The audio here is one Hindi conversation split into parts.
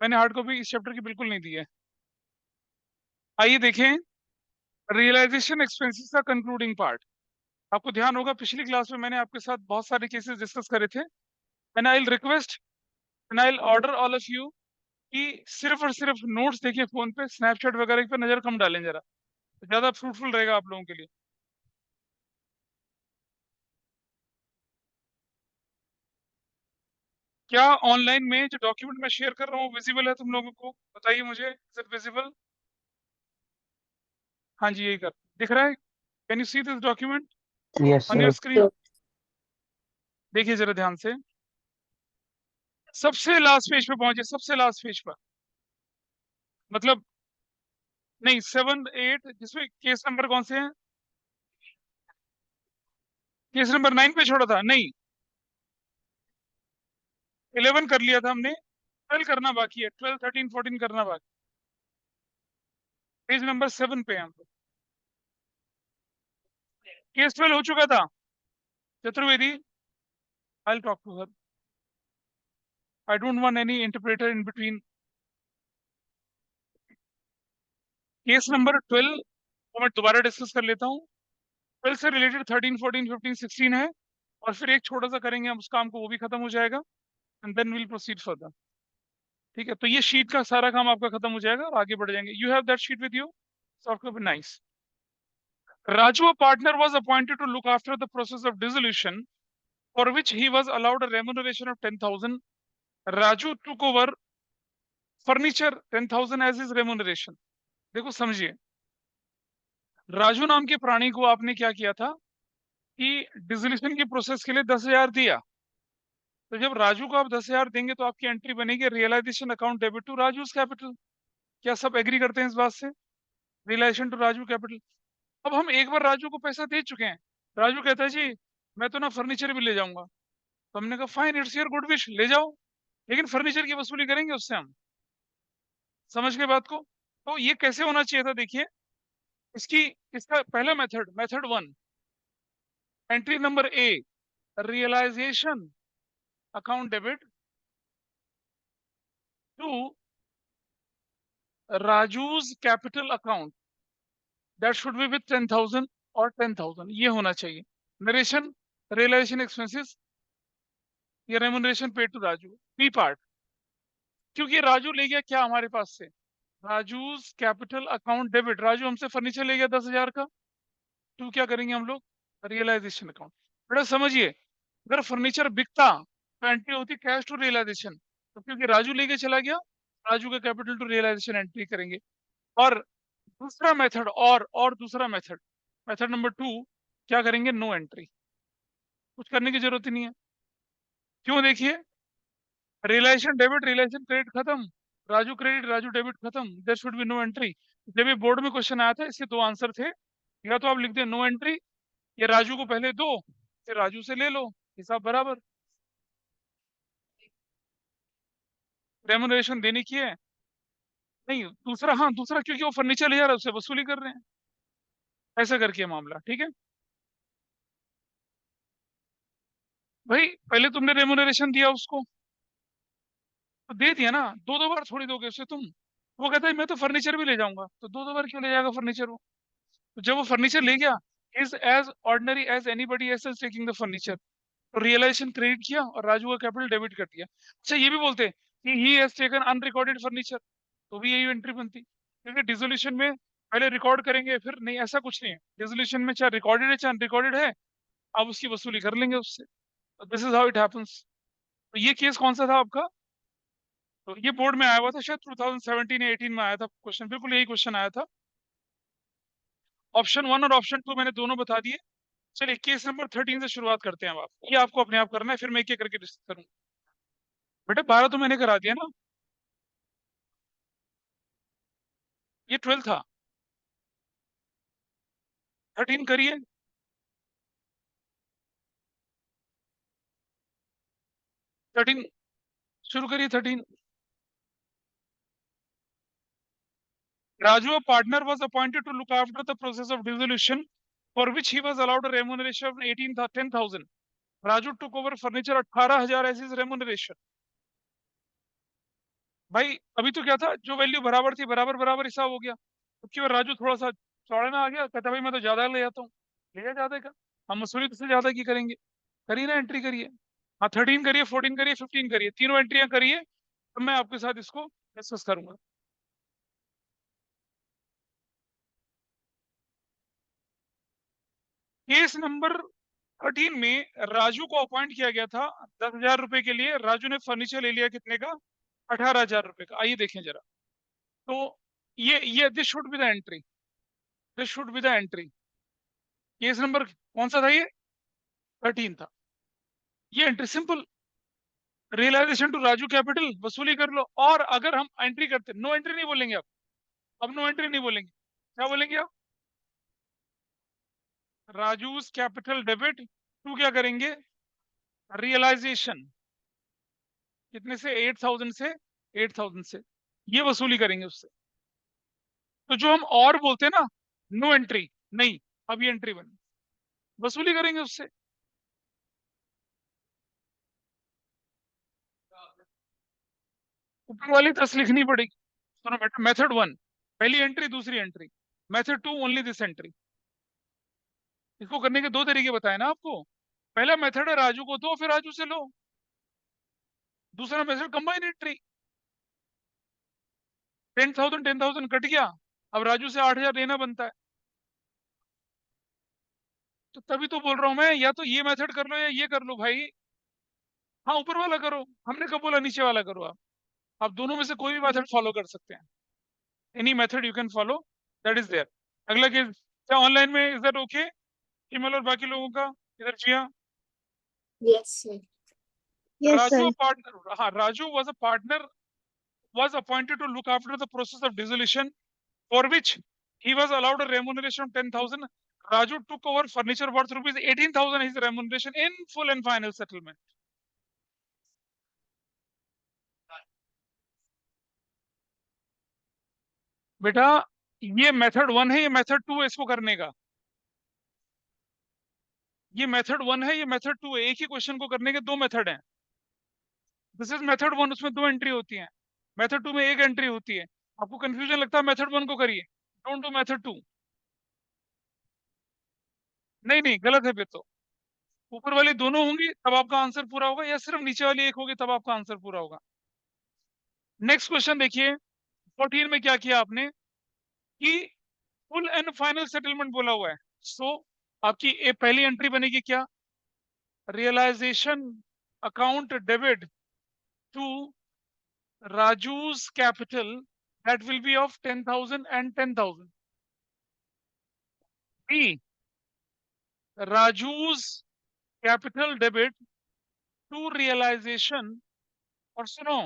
मैंने हार्ड कॉपी इस चैप्टर की बिल्कुल नहीं दी है। आइए देखें रियलाइजेशन एक्सपेंसेस का कंक्लूडिंग पार्ट। आपको ध्यान होगा पिछली क्लास में मैंने आपके साथ बहुत सारे केसेस डिस्कस करे थे। And I will request and I will order all of you कि सिर्फ और सिर्फ नोट्स देखिए फोन पे, स्नैपचैट वगैरह पे नजर कम डालें जरा, तो ज्यादा फ्रूटफुल रहेगा आप लोगों के लिए। क्या ऑनलाइन में जो डॉक्यूमेंट मैं शेयर कर रहा हूँ विजिबल है तुम लोगों को? बताइए मुझे, इज इट विजिबल? हाँ जी, यही कर दिख रहा है। Can you see this document yes on your sir. Screen? देखिए जरा ध्यान से, सबसे लास्ट पेज पे पहुंचे, सबसे लास्ट पेज पर, मतलब नहीं 7 8, जिसमें केस नंबर कौन से हैं? केस नंबर 9 पे छोड़ा था नहीं, 11 कर लिया था हमने, 12 करना बाकी है, 12 13 14 करना बाकी। पेज नंबर 7 पे हैं हम लोग। केस 12 हो चुका था Chaturvedi. I talk to her, I don't want any interpreter in between. Case number 12 को मैं दोबारा डिस्कस कर लेता हूँ। 12 से रिलेटेड 13 14 15 16 है, और फिर एक छोटा सा करेंगे हम उस काम को, वो भी खत्म हो जाएगा। And then will proceed further. ठीक है, तो ये शीट का सारा काम आपका खत्म हो जाएगा और आगे बढ़ जाएंगे। You have that sheet with you? Software nice. Raju, a partner, was appointed to look after the process of dissolution, for which he was allowed a remuneration of 10,000. Raju took over furniture 10,000 as his remuneration. देखो समझिए, राजू नाम के प्राणी को आपने क्या किया था कि डिसोल्यूशन की प्रोसेस के लिए 10,000 दिया। तो जब राजू को आप 10,000 देंगे तो आपकी एंट्री बनेगी realisation account debit to Raju's capital. क्या सब एग्री करते हैं इस बात से? Realisation to Raju capital. अब हम एक बार राजू को पैसा दे चुके हैं। राजू कहता है जी मैं तो ना फर्नीचर भी ले जाऊंगा। तो हमने कहा fine, it's your good wish, ले जाओ, लेकिन फर्नीचर की वसूली करेंगे उससे हम। समझ गए बात को? तो ये कैसे होना चाहिए था देखिए, इसकी इसका पहला method, method 1, entry number A, realisation account debit to Raju's capital account, that should be with 10,000 और 10,000, ये होना चाहिए। नरेशन, रियलाइजेशन एक्सपेंसेस, ये remuneration paid to Raju, B part. क्योंकि राजू ले गया क्या हमारे पास से? Raju's capital account debit, Raju हमसे फर्नीचर ले गया 10,000 का। टू क्या करेंगे हम लोग? Realisation account. बेटा समझिए, अगर फर्नीचर बिकता तो एंट्री होती कैश टू रियलाइजेशन, तो क्योंकि राजू लेके चला गया, राजू का कैपिटल टू रियलाइजेशन एंट्री करेंगे। और दूसरा मेथड, और दूसरा मेथड, मेथड नंबर 2, क्या करेंगे? नो एंट्री, कुछ करने की जरूरत ही नहीं है। क्यों? देखिए, रियलाइजेशन डेबिट, रियलाइजेशन क्रेडिट खत्म, राजू क्रेडिट, राजू डेबिट खत्म, there should be no entry. जब ये बोर्ड में क्वेश्चन आया था इसके दो आंसर थे, या तो आप लिख दे नो एंट्री, या राजू को पहले दो फिर राजू से ले लो, हिसाब बराबर। रेमुनरेशन देने की है नहीं, दूसरा, हाँ दूसरा, क्योंकि वो फर्नीचर ले जा रहा है उससे वसूली कर रहे हैं, ऐसा करके है मामला। ठीक है भाई, पहले तुमने रेमुनरेशन दिया उसको, तो दे दिया ना, दो दो बार थोड़ी दोगे उसे तुम। वो कहता है मैं तो फर्नीचर भी ले जाऊंगा, तो दो दो बार क्यों ले जाएगा फर्नीचर वो? तो जब वो फर्नीचर ले गया, is as ordinary as anybody else is taking the furniture, तो रियलाइजेशन क्रेडिट किया और राजू का कैपिटल डेबिट कर दिया। अच्छा, ये भी बोलते कि he has taken unrecorded furniture, तो भी यही एंट्री बनती, क्योंकि डिसोल्यूशन में पहले रिकॉर्ड करेंगे फिर नहीं, ऐसा कुछ नहीं है। डिसोल्यूशन में चाहे रिकॉर्डेड है चाहे अनरिकॉर्डेड है, आप उसकी वसूली कर लेंगे उससे। This is how it happens. तो ये केस कौन सा था आपका? तो ये बोर्ड में आया हुआ था शायद 2017 या 18 में आया था क्वेश्चन, बिल्कुल यही क्वेश्चन आया था। ऑप्शन 1 और ऑप्शन 2 मैंने दोनों बता दिए। चलिए केस नंबर 13 से शुरुआत करते हैं। अब आप ये आपको अपने आप करना है, फिर मैं एक एक करके डिस्कस करूंगा। बेटा 12 तो मैंने करा दिया ना, ये 12 था, 13 करिए। 13 शुरू करिए, 13। Raju, a partner, was appointed to look after the process of dissolution, for which he was allowed a remuneration of 10,000. Raju took over furniture 18,000 as his remuneration. भाई अभी तो क्या था, जो वैल्यू बराबर थी बराबर बराबर हिसाब हो गया। अब की बार राजू थोड़ा सा चौड़े में आ गया, कहता भाई मैं तो ज्यादा ले जाता हूँ। ले जा ज्यादा का, हम मसूरी से ज्यादा की करेंगे। करिए ना, एंट्री करिए। हाँ 13 करिए, 14 करिए, 15 करिए, तीनों एंट्रियां करिए, तो मैं आपके साथ इसको डिस्कस करूंगा। केस नंबर 13 में राजू को अपॉइंट किया गया था 10,000 रुपए के लिए। राजू ने फर्नीचर ले लिया कितने का? 18,000 रुपए का। आइए देखें जरा। तो ये this should be the entry, this should be the entry. Case number कौन सा था ये? 13 था। ये entry simple, realisation to Raju capital, वसूली कर लो। और अगर हम एंट्री करते, नो एंट्री नहीं बोलेंगे अब नो एंट्री नहीं बोलेंगे, क्या बोलेंगे आप? राजूज कैपिटल डेबिट टू क्या करेंगे? रियलाइजेशन। कितने से? 8,000 से, 8,000 से ये वसूली करेंगे उससे। तो जो हम और बोलते हैं ना, नो एंट्री, नहीं, अब ये एंट्री बनी, वसूली करेंगे उससे। ऊपर वाली 10 लिखनी पड़ेगी। सुनो बेटा, मेथड 1 पहली एंट्री, दूसरी entry. Method 2 only this entry. इसको करने के दो तरीके बताए ना आपको। पहला मेथड है राजू को दो, फिर राजू से लो। दूसरा मेथड कंबाइन एंट्री। 10,000 10,000 कट गया, अब राजू से 8,000 लेना बनता है। तो तभी तो बोल रहा हूं मैं, या तो ये मेथड कर लो या ये कर लो भाई। हाँ ऊपर वाला करो, हमने कब बोला नीचे वाला करो। आप दोनों में से कोई भी मेथड फॉलो कर सकते हैं। Any method you can follow, that is there. अगला केस, क्या ऑनलाइन में इज दैट ओके? ईमेल और बाकी लोगों का इधर जिया। Yes, sir. Yes, Raju sir. Partner, हाँ Raju was a partner, was appointed to look after the process of dissolution, for which he was allowed a remuneration of 10,000. Raju took over furniture worth rupees 18,000 his remuneration in full and final settlement. बेटा ये मेथड 1 है, ये मेथड 2 है इसको करने का। ये मेथड 1 है, ये मेथड 2 है। एक ही क्वेश्चन को करने के दो मेथड हैं। दिस इज मेथड 1, उसमें दो एंट्री होती है। मेथड 2 में एक एंट्री होती है। आपको कंफ्यूजन लगता है, मेथड 1 को करिए, डोंट डू मेथड 2। नहीं नहीं, गलत है फिर तो। ऊपर वाली दोनों होंगी तब आपका आंसर पूरा होगा, या सिर्फ नीचे वाली एक होगी तब आपका आंसर पूरा होगा। नेक्स्ट क्वेश्चन देखिए। 14 में क्या किया आपने कि फुल एंड फाइनल सेटलमेंट बोला हुआ है। सो आपकी पहली एंट्री बनेगी क्या? Realisation account debit to Raju's capital, that will be of 10,000 and 10,000। B, Raju's capital debit to realisation. और सुनो,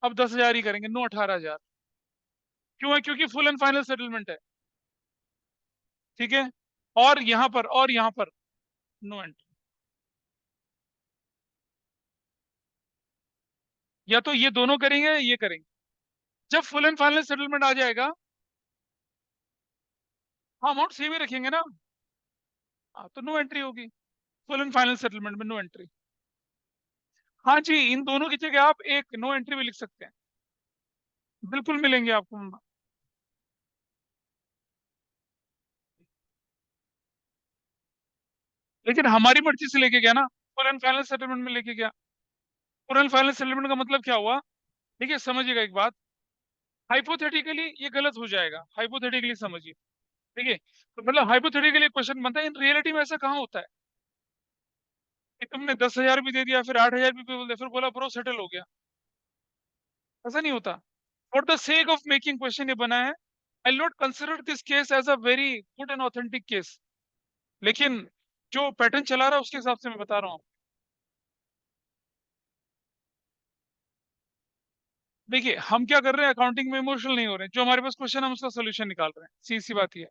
अब 10,000 ही करेंगे, नो 18,000। क्यों है? क्योंकि फुल एंड फाइनल सेटलमेंट है। ठीक है, और यहां पर नो एंट्री। या तो ये दोनों करेंगे या ये करेंगे। जब फुल एंड फाइनल सेटलमेंट आ जाएगा, हाँ अमाउंट सेम ही रखेंगे ना। हाँ तो नो एंट्री होगी, फुल एंड फाइनल सेटलमेंट में नो एंट्री। हाँ जी, इन दोनों की जगह आप एक नो एंट्री भी लिख सकते हैं, बिल्कुल मिलेंगे आपको। लेकिन हमारी मर्जी से लेके गया ना, फुल एंड फाइनल सेटलमेंट में लेके गया। फुल एंड फाइनल सेटलमेंट का मतलब क्या हुआ? देखिए समझिएगा एक बात, हाइपोथेटिकली ये गलत हो जाएगा, हाइपोथेटिकली समझिए। ठीक है, तो मतलब हाइपोथेटिकली क्वेश्चन बनता है, इन रियलिटी में ऐसा कहाँ होता है कि तुमने 10,000 भी दे दिया, फिर 8,000 भी बोल दिया, फिर बोला ब्रो सेटल हो गया। ऐसा नहीं होता। For the sake of making question ये बना है। I not consider this case as a very good and authentic case, लेकिन जो पैटर्न चला रहा है उसके हिसाब से मैं बता रहा हूँ। देखिए हम क्या कर रहे हैं, अकाउंटिंग में इमोशनल नहीं हो रहे हैं। जो हमारे पास क्वेश्चन है हम उसका सोल्यूशन निकाल रहे हैं, सी सी बात ही है।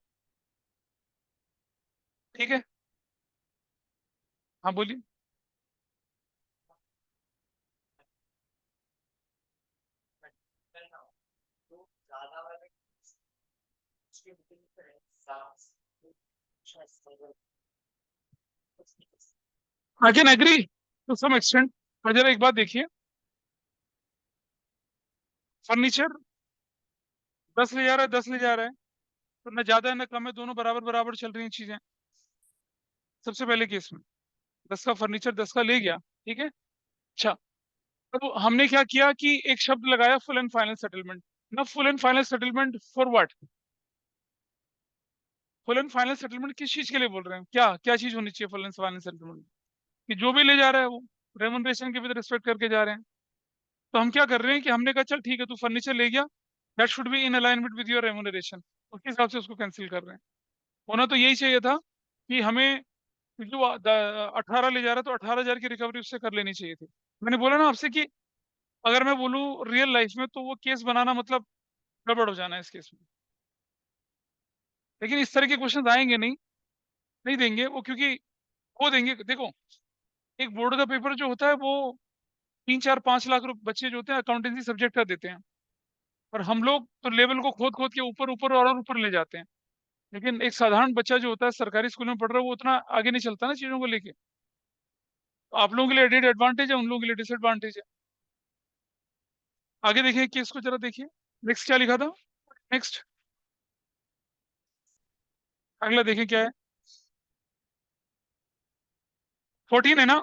ठीक है, हाँ बोलिए। I can agree to some extent. पर जरा एक बात देखिए, फर्नीचर 10 ले जा रहा है, 10 ले जा रहा है, तो न ज्यादा है न कम है, दोनों बराबर बराबर चल रही हैं चीजें। सबसे पहले केस में 10 का फर्नीचर 10 का ले गया, ठीक है। अच्छा, अब हमने क्या किया कि एक शब्द लगाया, फुल एंड फाइनल सेटलमेंट। ना full and final settlement for what? Full and final settlement किस चीज के लिए बोल रहे हैं? क्या क्या चीज होनी चाहिए फुल एंड फाइनल सेटलमेंट? कि जो भी ले जा रहा है वो रेमुनरेशन के विद रिस्पेक्ट करके जा रहे हैं। तो हम क्या कर रहे हैं कि हमने कहा चल ठीक है, तू फर्नीचर ले गया, that should be in alignment with your remuneration, उसके हिसाब से उसको कैंसिल कर रहे हैं। होना तो यही चाहिए था कि हमें, जो 18 ले जा रहा है तो 18,000 की रिकवरी उससे कर लेनी चाहिए थी। मैंने बोला ना आपसे कि अगर मैं बोलूँ रियल लाइफ में तो वो केस बनाना मतलब गड़बड़ हो जाना है इस केस में। लेकिन इस तरह के क्वेश्चन आएंगे नहीं, नहीं देंगे वो, क्योंकि वो देंगे, देखो एक बोर्ड का पेपर जो होता है वो 3 4 5 लाख रुपए बच्चे जो होते हैं अकाउंटेंसी सब्जेक्ट का देते हैं, और हम लोग तो लेवल को खोद खोद के ऊपर ऊपर और ऊपर ले जाते हैं। लेकिन एक साधारण बच्चा जो होता है सरकारी स्कूल में पढ़ रहा है वो उतना आगे नहीं चलता ना चीजों को लेके। तो आप लोगों के लिए एडेड एडवांटेज है, उन लोगों के लिए डिसएडवांटेज है। आगे देखिए केस को जरा देखिए, नेक्स्ट क्या लिखा था। नेक्स्ट अगला देखिए क्या है। 14 है ना।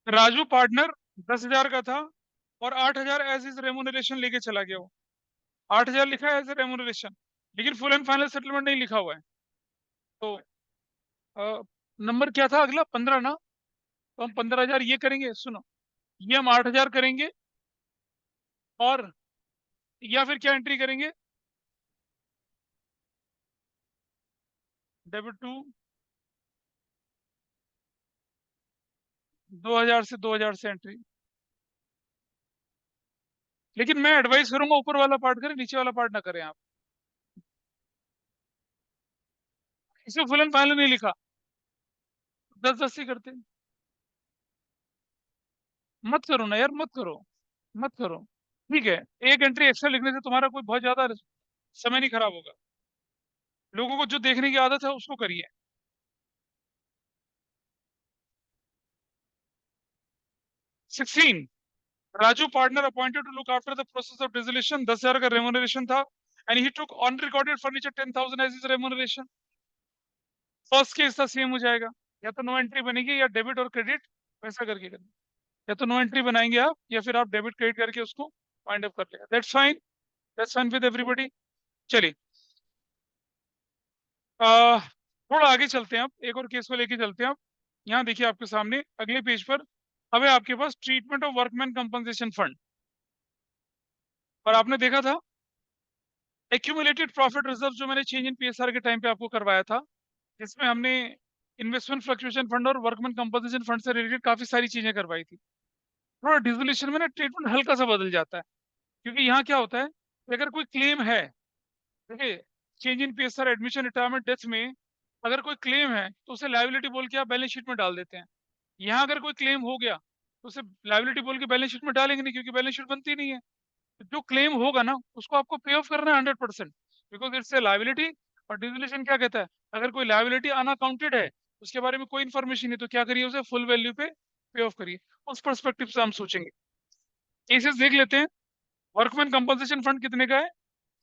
राजू पार्टनर 10,000 का था और 8,000 एज इज रेमुनरेशन लेके चला गया वो। 8,000 लिखा है एज ए रेमुनरेशन, लेकिन फुल एंड फाइनल सेटलमेंट नहीं लिखा हुआ है। तो नंबर क्या था अगला? 15 ना। तो हम 15,000 ये करेंगे, सुनो, ये हम 8,000 करेंगे, और या फिर क्या एंट्री करेंगे? डेबिट टू 2,000 से 2,000 से एंट्री। लेकिन मैं एडवाइस करूंगा ऊपर वाला पार्ट करें, नीचे वाला पार्ट ना करें आप। इसमें फुल एंड फाइनल नहीं लिखा, 10-10 ही करते। मत करो ना यार, मत करो, मत करो। ठीक है, एक एंट्री एक्स्ट्रा लिखने से तुम्हारा कोई बहुत ज्यादा समय नहीं खराब होगा। लोगों को जो देखने की आदत है उसको करिए। 16, Raju partner appointed to look after the process of dissolution, 10,000 का रेमुनरेशन था, and he took on recorded furniture 10,000 as is remuneration. First case था, सेम हो जाएगा, या तो नो एंट्री बनेगी या डेबिट और क्रेडिट वैसा करके करना। या तो नो एंट्री बनाएंगे आप, या फिर आप डेबिट क्रेडिट करके उसको फाइंड अप कर लेगा। That's fine, that's fine with everybody. चलिए थोड़ा आगे चलते हैं, आप एक और केस को लेके चलते हैं। आप यहाँ देखिए आपके सामने अगले पेज पर अब है आपके पास treatment of workman compensation fund. और आपने देखा था एक्यूमुलेटेड प्रॉफिट रिजर्व जो मैंने चेंज इन पीएसआर के टाइम पे आपको करवाया था, जिसमें हमने इन्वेस्टमेंट फ्लक्चुएशन फंड और वर्कमैन कंपनसेशन फंड से रिलेटेड काफी सारी चीजें करवाई थी। थोड़ा डिसोल्यूशन में ना ट्रीटमेंट हल्का सा बदल जाता है, क्योंकि यहाँ क्या होता है कि अगर कोई क्लेम है, देखिए change in PSR admission retirement death में अगर कोई क्लेम है तो उसे लायबिलिटी बोल के आप बैलेंस शीट में डाल देते हैं। यहाँ अगर कोई क्लेम हो गया तो उसे लायबिलिटी बोल के बैलेंस शीट में डालेंगे नहीं, क्योंकि बैलेंस शीट बनती नहीं है। तो जो क्लेम होगा ना उसको आपको पे ऑफ करना है 100%, बिकॉज इट्स ए लायबिलिटी। और डिसोल्यूशन क्या कहता है, अगर कोई लायबिलिटी अनअकाउंटेड है, उसके बारे में कोई इन्फॉर्मेशन नहीं, तो क्या करिए, उसे फुल वैल्यू पे ऑफ करिए। उस परस्पेक्टिव से हम सोचेंगे। केसेस देख लेते हैं। वर्कमैन कंपनसेशन फंड कितने का है?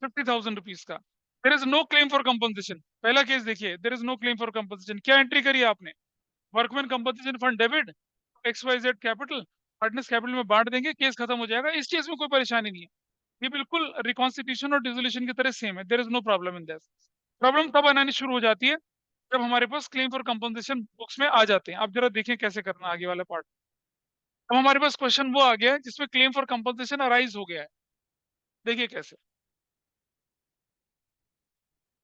50,000 रुपीज का। There is no claim for compensation. पहला केस देखिए, there is no claim for compensation. क्या एंट्री करी आपने? Workman compensation fund debit XYZ capital, partners capital में बांट देंगे, केस खत्म हो जाएगा। इस केस में कोई परेशानी नहीं है, ये बिल्कुल रिकॉन्स्टिट्यूशन और डिसोल्यूशन की तरह सेम है। There is no problem in this. Problem तब आनी शुरू हो जाती है जब हमारे पास क्लेम फॉर कंपनसेशन बुक्स में आ जाते हैं। आप जरा देखें कैसे करना आगे वाला पार्ट। अब हमारे पास क्वेश्चन वो आ गया है जिसमें क्लेम फॉर कंपनसेशन अराइज हो गया है। देखिए कैसे।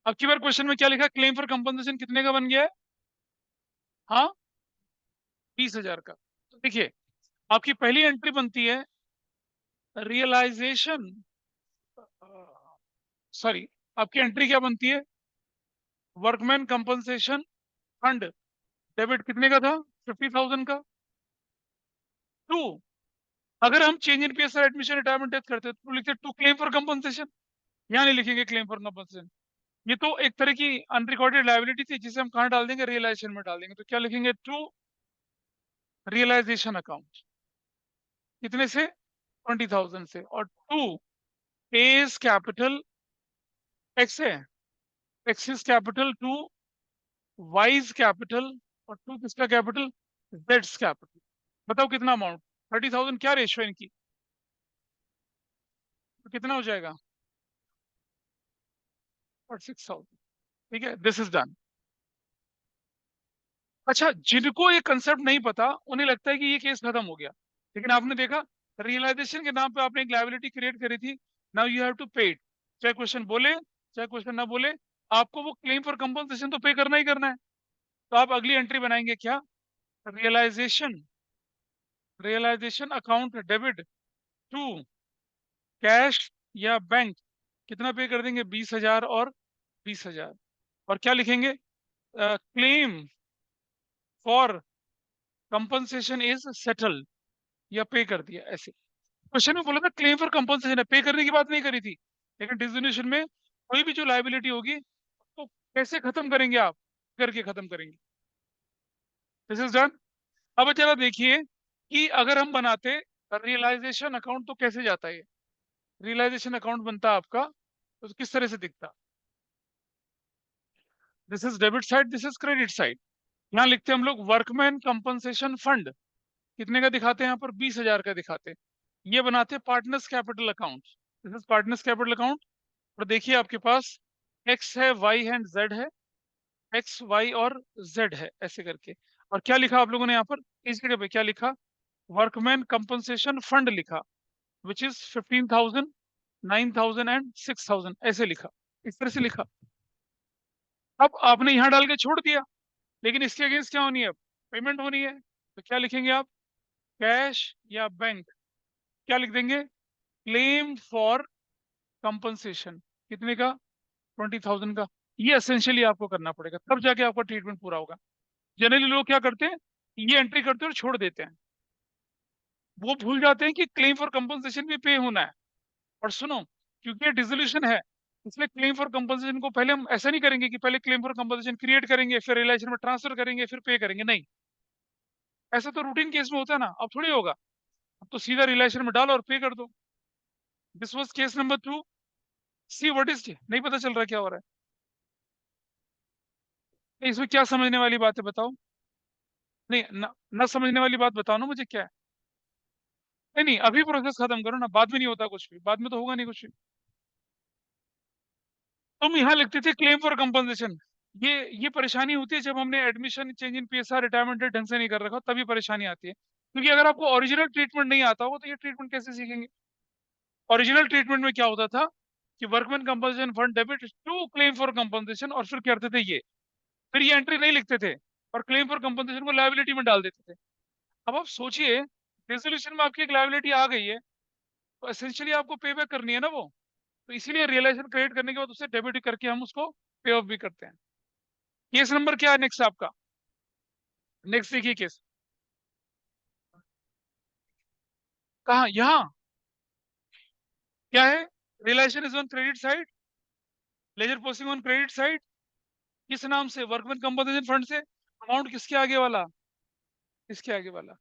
अब की बार क्वेश्चन में क्या लिखा, क्लेम फॉर कंपनसेशन कितने का बन गया है? हाँ, 20,000 का। तो देखिए आपकी पहली एंट्री बनती है रियलाइजेशन, सॉरी, आपकी एंट्री क्या बनती है? वर्कमैन कंपनसेशन फंड डेबिट कितने का था? 50,000 का। टू, अगर हम change in PSR admission retirement death करते तो लिखते टू क्लेम फॉर कंपनसेशन। यहाँ नहीं लिखेंगे क्लेम फॉर कंपनसेशन, ये तो एक तरह की अनरिकॉर्डेड लायबिलिटी थी जिसे हम कहाँ डाल देंगे, रियलाइजेशन में डाल देंगे। तो क्या लिखेंगे? To realisation account. कितने से? 20,000 से, और टू पेज कैपिटल एक्स है, X's capital to Y's capital, और टू किसका कैपिटल, जेड्स कैपिटल। बताओ कितना अमाउंट, 30,000 क्या रेशियो है इनकी, तो कितना हो जाएगा, और 6,000। ठीक है, दिस इज डन। अच्छा, जिनको ये कंसेप्ट नहीं पता उन्हें लगता है कि ये केस खत्म हो गया, लेकिन आपने देखा रियलाइजेशन के नाम पे आपने एक लायबिलिटी क्रिएट करी थी, नाउ यू हैव टू पे इट। चाहे क्वेश्चन बोले चाहे क्वेश्चन ना बोले, आपको वो क्लेम फॉर कंपनसेशन तो पे करना ही करना है। तो आप अगली एंट्री बनाएंगे क्या, realisation, realisation account debit to cash या बैंक, कितना पे कर देंगे, 20,000 और 20,000, और क्या लिखेंगे, claim for compensation is settled, या पे कर दिया ऐसे। क्वेश्चन में बोला था क्लेम फॉर कंपनसेशन है, पे करने की बात नहीं करी थी, लेकिन डिस्क्रिमिनेशन में कोई भी जो लायबिलिटी होगी तो कैसे खत्म करेंगे आप, करके खत्म करेंगे। This is done. अब जरा देखिए कि अगर हम बनाते रियलाइजेशन अकाउंट तो कैसे जाता है, रियलाइजेशन अकाउंट बनता आपका तो किस तरह से दिखता, this is debit side, this is credit side. यहाँ लिखते हैं हम लोग वर्कमैन कंपनसेशन फंड, कितने का दिखाते हैं यहाँ पर, 20,000 का दिखाते हैं। ये बनाते हैं partners capital account, this is partners capital account. और देखिए आपके पास एक्स है, वाई है एंड जेड है, एक्स वाई और जेड है ऐसे करके। और क्या लिखा आप लोगों ने यहाँ पर, इस जगह पे क्या लिखा, वर्कमैन कंपनसेशन फंड लिखा, विच इज 15,000, 9,000 एंड 6,000 ऐसे लिखा, इस तरह से लिखा। अब आपने यहाँ डाल के छोड़ दिया, लेकिन इसके अगेंस्ट क्या होनी है, पेमेंट होनी है, तो क्या लिखेंगे आप, कैश या बैंक, क्या लिख देंगे, क्लेम फॉर कंपनसेशन, कितने का, 20,000 का। ये एसेंशियली आपको करना पड़ेगा, तब जाके आपका ट्रीटमेंट पूरा होगा। जनरली लोग क्या करते हैं, ये एंट्री करते हैं और छोड़ देते हैं, वो भूल जाते हैं कि क्लेम फॉर कंपनसेशन भी पे होना है। और सुनो, क्योंकि ये डिसोल्यूशन है, इसलिए क्लेम फॉर कंपनसेशन को पहले हम ऐसा नहीं करेंगे कि पहले क्लेम फॉर कंपनसेशन क्रिएट करेंगे, फिर रियलाइजेशन में ट्रांसफर करेंगे, फिर पे करेंगे, नहीं। ऐसा तो रूटीन केस में होता है ना, अब थोड़ी होगा। अब तो सीधा रियलाइजेशन में डालो और पे कर दो। This was case number 2। See what is, नहीं पता चल रहा क्या हो रहा है, इसमें क्या समझने वाली बात है बताओ, नहीं ना समझने वाली बात बताओ ना मुझे क्या है। नहीं नहीं, अभी प्रोसेस खत्म करो ना, बाद में नहीं होता कुछ भी, बाद में तो होगा नहीं कुछ भी। तुम यहाँ लिखते थे क्लेम फॉर कंपनसेशन, ये परेशानी होती है जब हमने admission change in PSR retirement ढंग से नहीं कर रखा, तभी परेशानी आती है। क्योंकि अगर आपको ओरिजिनल ट्रीटमेंट नहीं आता होगा तो ये ट्रीटमेंट कैसे सीखेंगे। ओरिजिनल ट्रीटमेंट में क्या होता था कि workman compensation fund debit to claim for compensation, और फिर क्या करते थे ये, फिर ये एंट्री नहीं लिखते थे और क्लेम फॉर कंपनसेशन को लायबिलिटी में डाल देते थे। अब आप सोचिए, रेजोल्यूशन में आपकी एक लायबिलिटी आ गई है, तो एसेंशियली आपको पे बैक करनी है ना वो, तो इसीलिए रियलाइजेशन क्रिएट करने के बाद उसे डेबिट करके हम उसको पे ऑफ भी करते हैं। केस नंबर क्या है नेक्स्ट आपका, नेक्स्ट देखिए केस, कहा यहाँ, क्या है, realisation is on credit side, ledger posting on credit side, किस नाम से, वर्कमैन कंपनसेशन फंड से, अमाउंट किसके आगे वाला, इसके आगे वाला,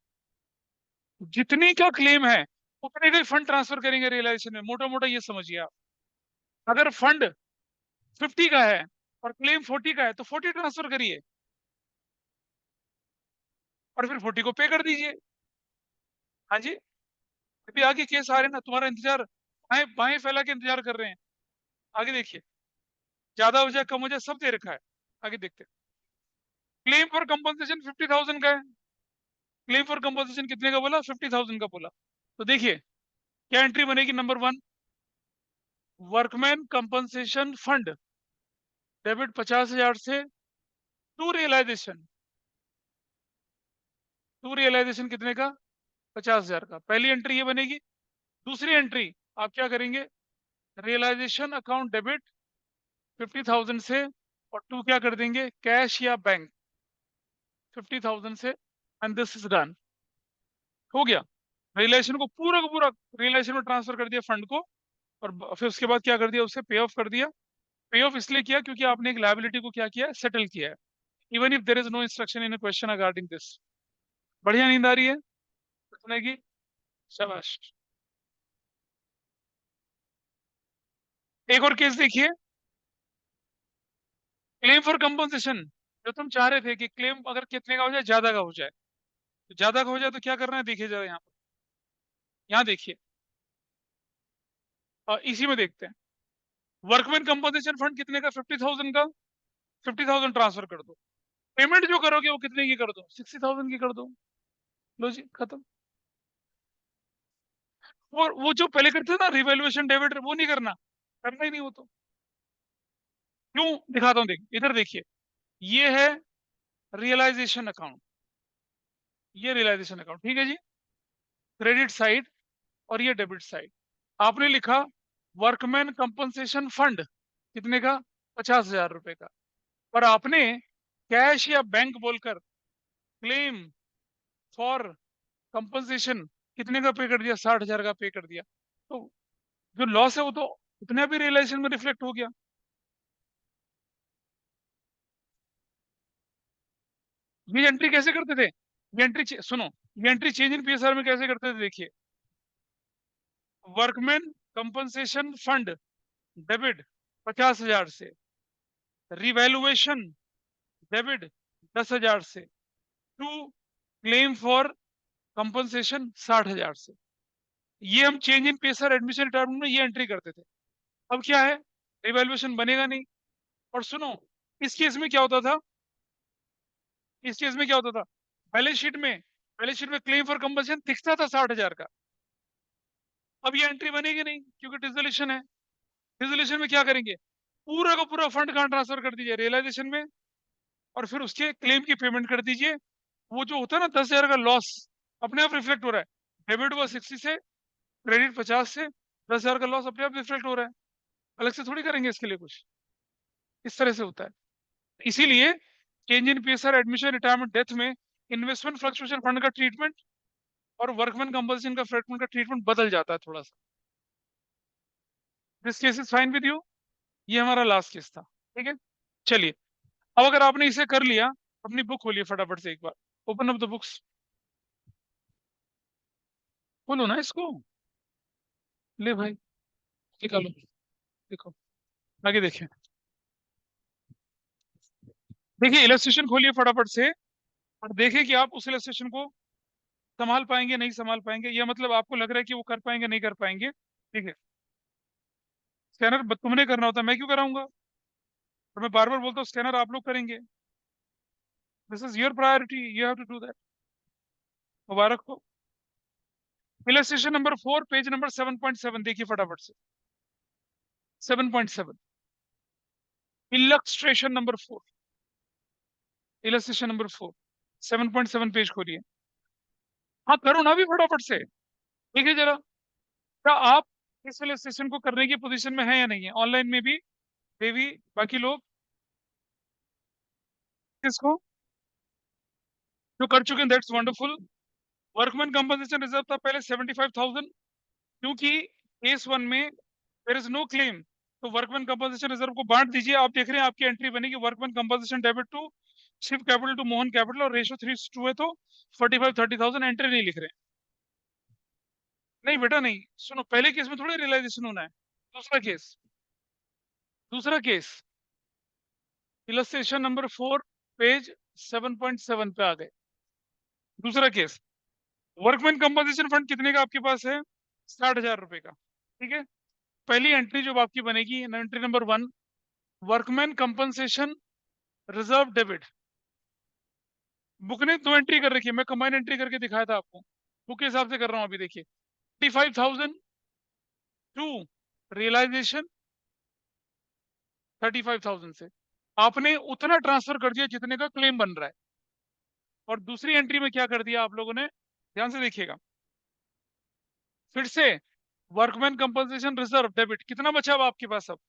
जितनी का क्लेम है उतने का फंड ट्रांसफर करेंगे रियलाइजेशन में, मोटा मोटा ये समझिए आप। अगर फंड 50 का है और क्लेम 40 का है तो 40 ट्रांसफर करिए और फिर 40 को पे कर दीजिए। हाँ जी, अभी आगे केस आ रहे हैं ना, तुम्हारा इंतजार बाएं बाएं फैला के इंतजार कर रहे हैं। आगे देखिए, ज्यादा हो जाए कम हो जाए सब दे रखा है, आगे देखते हैं। क्लेम फॉर कंपनसेशन 50,000 का है, क्लेम फॉर कंपनसेशन कितने का बोला, 50,000 का बोला। तो देखिए क्या एंट्री बनेगी, number 1, workman compensation fund debit 50,000 से टू रियलाइजेशन, टू रियलाइजेशन कितने का, 50,000 का, पहली एंट्री ये बनेगी। दूसरी एंट्री आप क्या करेंगे, रियलाइजेशन अकाउंट डेबिट 50,000 से, और टू क्या कर देंगे, कैश या बैंक 50,000 से, एंड दिस इज डन, हो गया। रियलाइजेशन को पूरा का पूरा रियलाइजेशन में ट्रांसफर कर दिया फंड को, और फिर उसके बाद क्या कर दिया, उसे पे ऑफ कर दिया। पे ऑफ इसलिए किया क्योंकि आपने एक लायबिलिटी को क्या किया, सेटल किया है, even if there is no instruction in a question regarding this. बढ़िया नींद आ रही है सुनने की, शाबाश। एक और केस देखिए, क्लेम फॉर कंपनसेशन। जो तुम चाह रहे थे कि क्लेम अगर कितने का हो जाए, ज्यादा का हो जाए, तो ज्यादा का हो जाए तो क्या करना है, देखिए जरा यहाँ पर, यहाँ देखिए, इसी में देखते हैं। वर्कमैन कंपनसेशन फंड कितने का, 50,000 का, 50,000 ट्रांसफर कर दो। पेमेंट जो करोगे वो कितने की कर दो, 60,000 की कर दो। लो जी, खत्म। और वो जो पहले करते थे ना रिवैल्यूएशन डेबिट, वो नहीं करना, करना ही नहीं वो तो। क्यों, दिखाता हूँ, देखिए इधर देखिए, ये है रियलाइजेशन अकाउंट, ये रियलाइजेशन अकाउंट, ठीक है जी, क्रेडिट साइड, और ये डेबिट साइड। आपने लिखा वर्कमैन कंपनसेशन फंड कितने का, 50,000 रुपए का, पर आपने कैश या बैंक बोलकर क्लेम फॉर कंपनसेशन कितने का पे कर दिया, 60,000 का पे कर दिया। तो जो लॉस है वो तो उतने भी रियलाइजेशन में रिफ्लेक्ट हो गया। ये एंट्री कैसे करते थे, ये एंट्री सुनो, ये एंट्री चेंज इन पीएसआर में कैसे करते थे, देखिए, वर्कमैन कंपनसेशन फंड डेबिट 50,000 से, रिवैल्यूएशन डेबिट 10,000 से, टू क्लेम फॉर कंपनसेशन 60,000 से। ये हम change in pacer admission retirement में ये एंट्री करते थे। अब क्या है, रिवैल्यूएशन बनेगा नहीं। और सुनो, इस केस में क्या होता था, इस केस में क्या होता था, बैलेंस शीट में क्लेम फॉर कंपनसेशन दिखता था 60,000 का। अब ये एंट्री बनेगी नहीं क्योंकि डिसोल्यूशन है। डिसोल्यूशन में क्या करेंगे, पूरा का पूरा फंड कहाँ ट्रांसफर कर दीजिए, रियलाइजेशन में, और फिर उसके क्लेम की पेमेंट कर दीजिए। वो जो होता है ना 10,000 का लॉस, अपने आप रिफ्लेक्ट हो रहा है। डेबिट हुआ 60 से, क्रेडिट 50 से, 10,000 का लॉस अपने आप रिफ्लेक्ट हो रहा है। अलग से थोड़ी करेंगे इसके लिए कुछ, इस तरह से होता है। इसीलिए change in PSR admission retirement death में इन्वेस्टमेंट फ्लक्चुएशन फंड का ट्रीटमेंट और वर्कमैन कंपल्सन का ट्रीटमेंट बदल जाता है थोड़ा सा। This case is fine with you. ये हमारा लास्ट केस था, ठीक है। चलिए, अब अगर आपने इसे कर लिया, अपनी बुक खोलिए फटाफट से एक बार, ओपन अप द बुक्स, खोलो ना इसको, ले भाई, निकालो, देखो, आगे देखिए, देखिए इलस्ट्रेशन खोलिए फटाफट से, और देखिए कि आप उस इलस्ट्रेशन को संभाल पाएंगे नहीं संभाल पाएंगे, या मतलब आपको लग रहा है कि वो कर पाएंगे नहीं कर पाएंगे, ठीक है। स्कैनर तुमने करना होता है, मैं क्यों कराऊंगा, और मैं बार बार बोलता हूँ स्कैनर आप लोग करेंगे। This is your priority, you have to do that. मुबारक हो। इलस्ट्रेशन नंबर 4, पेज नंबर 7.7, देखिए फटाफट से, 7.7, illustration number 4, illustration number 4, 7.7 page खोलिए। हाँ करो ना भी फटाफट से, देखिए जरा, क्या आप इस इलस्ट्रेशन को करने की पोजीशन में है या नहीं है, ऑनलाइन में भी, देवी, बाकी लोग, किसको, जो कर चुके हैं, that's wonderful. Workman compensation reserve था पहले 75,000, क्योंकि केस 1 में देयर इज नो क्लेम, तो वर्कमैन कंपनसेशन रिजर्व को बांट दीजिए। आप देख रहे हैं आपकी एंट्री बनेगी workman compensation debit to Shiv capital to Mohan capital, और रेशियो 3:2 है, तो 45,30,000 एंट्री नहीं लिख रहे हैं। नहीं बेटा नहीं, सुनो, पहले केस में थोड़ी रियलाइजेशन होना है, दूसरा केस, दूसरा केस, इलस्ट्रेशन नंबर 4, पेज 7.7 पे आ गए। दूसरा केस, वर्कमैन कंपनसेशन फंड कितने का आपके पास है, 60,000 रुपए का, ठीक है। पहली एंट्री जो आपकी बनेगी, entry number 1, workman compensation reserve debit. Book ने 2 एंट्री कर रखी है, मैं कंबाइन एंट्री करके दिखाया था आपको, बुक के हिसाब से कर रहा हूँ अभी, देखिए, 35,000 टू रियलाइजेशन 35,000 से, आपने उतना ट्रांसफर कर दिया जितने का क्लेम बन रहा है। और दूसरी एंट्री में क्या कर दिया आप लोगों ने, ध्यान से देखिएगा, फिर से वर्कमैन कंपनसेशन रिजर्व डेबिट कितना बचा अब आपके पास, अब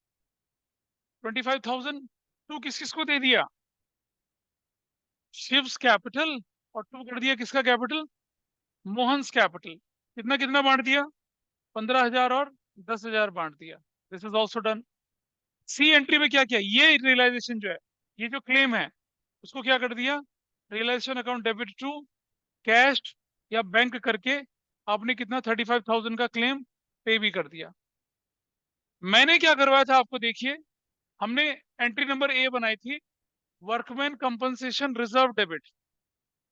25,000, टू किस किस को दे दिया, शिव्स कैपिटल, और टू कर दिया किसका कैपिटल, मोहन्स कैपिटल। कितना कितना बांट दिया, 15,000 और 10,000 बांट दिया। This is also done. C entry में क्या किया, ये रियलाइजेशन जो है, ये जो क्लेम है, उसको क्या कर दिया, realisation account debit to cash या बैंक करके आपने कितना 35,000 का क्लेम पे भी कर दिया। मैंने क्या करवाया था आपको देखिए, हमने एंट्री नंबर ए बनाई थी, वर्कमैन कंपनसेशन रिजर्व डेबिट,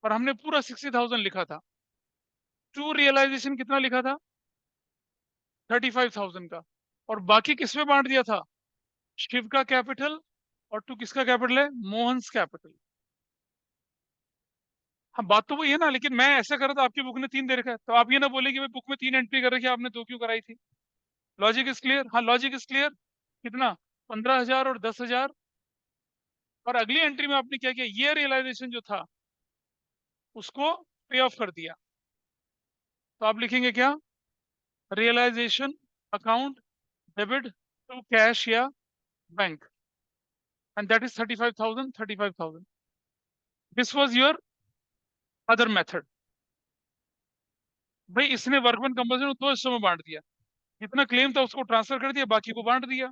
और हमने पूरा 60,000 लिखा था। टू रियलाइजेशन कितना लिखा था? 35,000 का। और बाकी किसमें बांट दिया था? शिव का कैपिटल, और टू किसका कैपिटल है? मोहन्स कैपिटल। हाँ, बात तो वही है ना, लेकिन मैं ऐसा कर रहा था, आपकी बुक ने 3 दे रखा है, तो आप ये ना बोले कि भाई बुक में 3 एंट्री कर रखी है, आपने 2 क्यों कराई थी? Logic is clear? हाँ, लॉजिक इज क्लियर। कितना? 15,000 और 10,000। और अगली एंट्री में आपने क्या किया? ये रियलाइजेशन जो था उसको पे ऑफ कर दिया। तो आप लिखेंगे क्या? Realisation account debit to cash या bank, and that is 35,000, 35,000। This was your other method. भाई इसने वर्कमैन कंपल्सन को 2 हिस्सों में बांट दिया, जितना क्लेम था उसको ट्रांसफर कर दिया, बाकी को बांट दिया,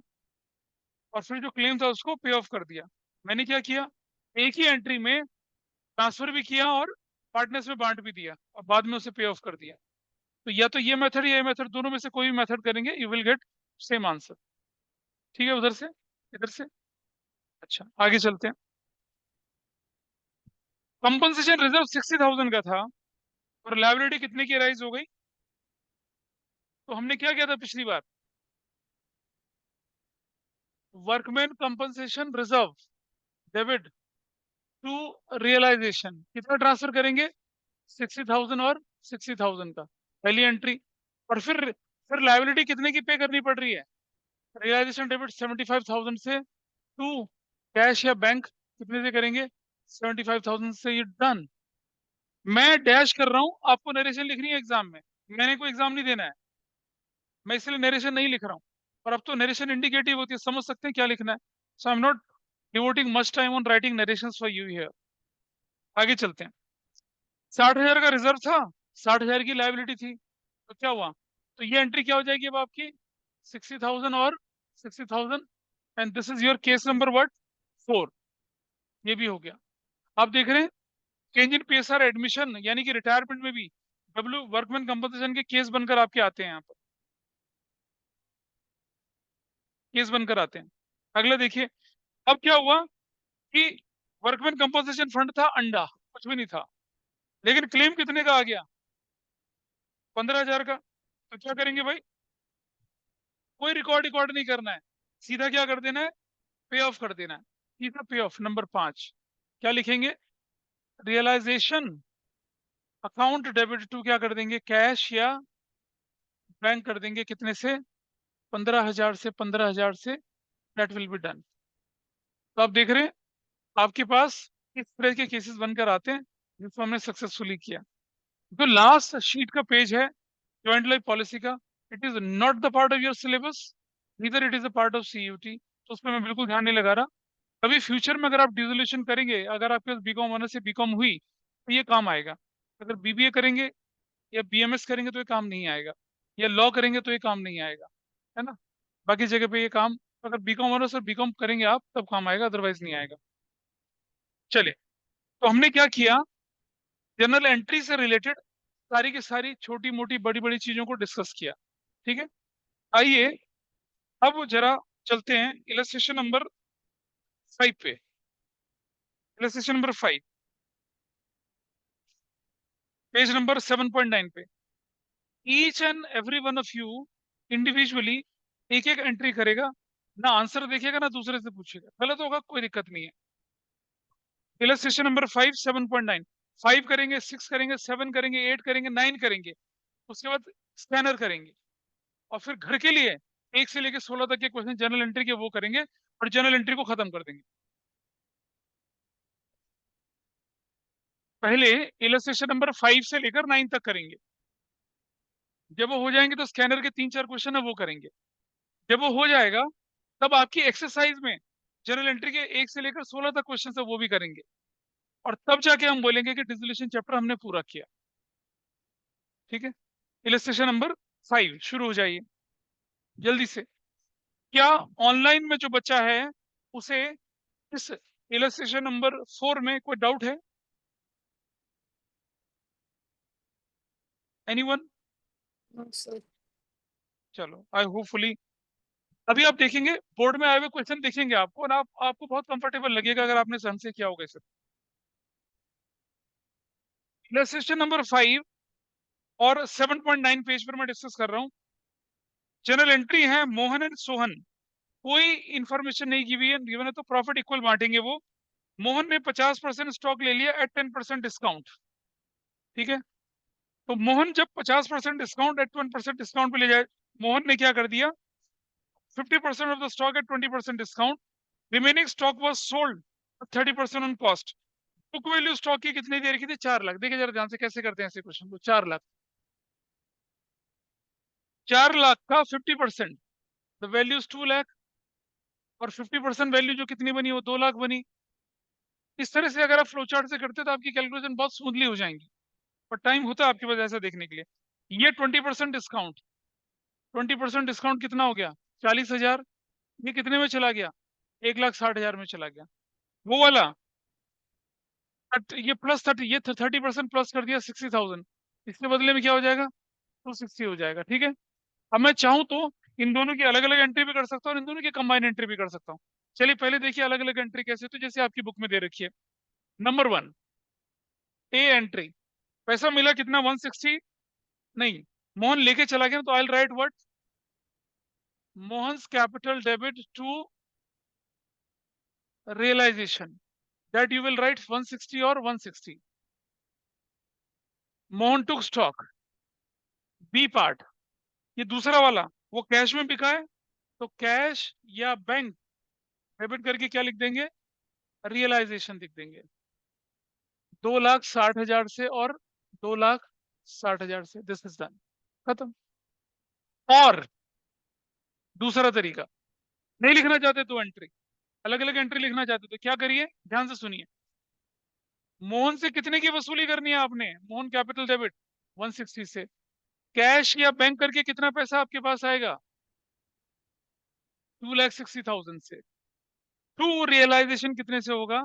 और फिर जो क्लेम था उसको पे ऑफ कर दिया। मैंने क्या किया? एक ही एंट्री में ट्रांसफर भी किया और पार्टनर्स में बांट भी दिया, और बाद में उसे पे ऑफ कर दिया। तो या तो ये मेथड या ये मेथड, दोनों में से कोई भी मेथड करेंगे, you will get same answer. ठीक है, उधर से, इधर से। अच्छा, आगे चलते हैं। कंपनसेशन रिजर्व 60,000 का था, और लायबिलिटी कितने की राइज हो गई? तो हमने क्या किया था पिछली बार? Workman compensation reserve debit to realisation, कितना ट्रांसफर करेंगे? 60,000 और 60,000 का, पहली एंट्री। और फिर लायबिलिटी कितने की पे करनी पड़ रही है? रियलाइजेशन डेबिट 75,000 से, टू कैश या बैंक कितने से करेंगे? 75,000 से। ये डन। मैं डैश कर रहा हूं, आपको नरेशन लिखनी है एग्जाम में, मैंने कोई एग्जाम नहीं देना है, मैं इसलिए नरेशन नहीं लिख रहा हूँ। और अब तो नरेशन इंडिकेटिव होती है, समझ सकते हैं क्या लिखना है। So I am not devoting much time on writing narrations for you here. आगे चलते हैं। 60,000 का रिजर्व था, 60,000 की लाइबिलिटी थी, तो क्या हुआ? तो ये एंट्री क्या हो जाएगी अब आपकी? 60,000 और 60,000, and this is your case number what? 4। ये भी हो गया। आप देख रहे हैं, चेंज इन पीएसआर एडमिशन यानी कि रिटायरमेंट में भी डब्ल्यू वर्कमैन कंपनसेशन के केस बनकर आपके आते हैं, यहाँ पर केस बनकर आते हैं। अगला देखिए, अब क्या हुआ कि वर्कमैन कंपनसेशन फंड था अंडा, कुछ भी नहीं था, लेकिन क्लेम कितने का आ गया? 15,000 का। तो क्या करेंगे भाई? कोई रिकॉर्ड नहीं करना है, सीधा क्या कर देना है? पे ऑफ कर देना है। सीधा पे ऑफ, नंबर 5। क्या लिखेंगे? रियलाइजेशन अकाउंट डेबिट टू, क्या कर देंगे? कैश या बैंक कर देंगे, कितने से? 15,000 से, 15,000 से। That will be done. तो आप देख रहे हैं, आपके पास इस तरह के केसेस बनकर आते हैं जिसको हमने सक्सेसफुली किया। जो लास्ट शीट का पेज है जॉइंट लाइफ पॉलिसी का, it is not the part of your syllabus, neither it is a part of CUET, तो उस पर मैं बिल्कुल ध्यान नहीं लगा रहा। कभी फ्यूचर में अगर आप डिसोल्यूशन करेंगे, अगर आपके पास बीकॉम ऑनर्स से बीकॉम हुई, तो ये काम आएगा। अगर बीबीए करेंगे या बीएमएस करेंगे तो ये काम नहीं आएगा, या लॉ करेंगे तो ये काम नहीं आएगा, है ना। बाकी जगह पे ये काम, अगर बीकॉम ऑनर्स और बीकॉम करेंगे आप तब काम आएगा, अदरवाइज नहीं आएगा। चलिए, तो हमने क्या किया? जनरल एंट्री से रिलेटेड सारी की सारी छोटी मोटी बड़ी बड़ी चीजों को डिस्कस किया। ठीक है, आइए अब जरा चलते हैं इलस्ट्रेशन नंबर 5 पे। इलस्ट्रेशन नंबर 5, पेज नंबर 7.9 पे। Each and every one of you individually एक एक एंट्री करेगा, ना आंसर देखेगा ना दूसरे से पूछेगा, गलत होगा कोई दिक्कत नहीं है। Illustration number 5, 7.9। 5 करेंगे, 6 करेंगे, 7 करेंगे, 8 करेंगे, 9 करेंगे, उसके बाद स्कैनर करेंगे, और फिर घर के लिए 1 से लेकर 16 तक के क्वेश्चन जनरल एंट्री के वो करेंगे, और जनरल एंट्री को खत्म कर देंगे। पहले इलस्ट्रेशन नंबर 5 से लेकर 9 तक करेंगे, जब वो हो जाएंगे तो स्कैनर के 3-4 क्वेश्चन है वो करेंगे। जब वो हो जाएगा तब आपकी एक्सरसाइज में जनरल एंट्री के 1 से लेकर 16 तक क्वेश्चन है वो भी करेंगे, और तब जाके हम बोलेंगे कि डिसोल्यूशन चैप्टर हमने पूरा किया। ठीक है, इलस्ट्रेशन नंबर 5 शुरू हो जाइए जल्दी से। क्या ऑनलाइन में जो बच्चा है उसे इस इलस्ट्रेशन नंबर 4 में कोई डाउट है? एनीवन? No, sir. चलो, आई होपफुली अभी आप देखेंगे बोर्ड में आए हुए क्वेश्चन देखेंगे आपको, और आपको बहुत कंफर्टेबल लगेगा अगर आपने सन से किया होगा इसे। इलस्ट्रेशन नंबर 5 और 7.9 पेज पर मैं डिस्कस कर रहा हूँ। जनरल एंट्री है मोहन एंड सोहन, कोई इंफॉर्मेशन नहीं गिवन है, तो प्रॉफिट इक्वल बांटेंगे वो। मोहन ने 50% स्टॉक ले लिया एट 10% डिस्काउंट, ठीक है। तो मोहन जब 50% डिस्काउंट एट 10% डिस्काउंट पे ले जाए, मोहन ने क्या कर दिया, 50% of the stock at 20% discount, remaining stock was sold 30% on cost. Book value stock की कितनी देर की थी, 4 लाख। देखिए जरा ध्यान से कैसे करते हैं ऐसे क्वेश्चन को। 4 लाख, 4 लाख का 50%, द वैल्यू 2 लाख, और 50% वैल्यू जो कितनी बनी, वो 2 लाख बनी। इस तरह से अगर आप फ्लो चार्ट से करते तो आपकी कैलकुलेशन बहुत स्मूथली हो जाएंगी, पर टाइम होता है आपके पास ऐसा देखने के लिए। ये 20% डिस्काउंट, 20% डिस्काउंट कितना हो गया, 40,000। ये कितने में चला गया, 1,60,000 में चला गया। वो वाला ये प्लस 30, ये 30% प्लस कर दिया 60,000। इसके बदले में क्या हो जाएगा, 260 हो जाएगा, ठीक है। अब मैं चाहूं तो इन दोनों की अलग अलग एंट्री भी कर सकता हूँ और इन दोनों की कंबाइन एंट्री भी कर सकता हूँ। चलिए पहले देखिए अलग अलग एंट्री कैसे, तो जैसे आपकी बुक में दे रखी है। नंबर 1, ए एंट्री, पैसा मिला कितना, 160। नहीं, मोहन लेके चला गया, तो I write what, Mohan's capital debit to realisation, that you will write 160 और 160। Mohan took stock, B part, ये दूसरा वाला वो कैश में बिका है, तो कैश या बैंक डेबिट करके क्या लिख देंगे, रियलाइजेशन लिख देंगे। 2,60,000 से और 2,60,000 से, दिस इज डन, खत्म। और दूसरा तरीका, नहीं लिखना चाहते तो एंट्री, अलग अलग एंट्री लिखना चाहते तो क्या करिए, ध्यान से सुनिए। मोहन से कितने की वसूली करनी है आपने, मोहन कैपिटल डेबिट 160 से, कैश या बैंक करके कितना पैसा आपके पास आएगा, 2,60,000 से। टू रियलाइजेशन कितने से होगा,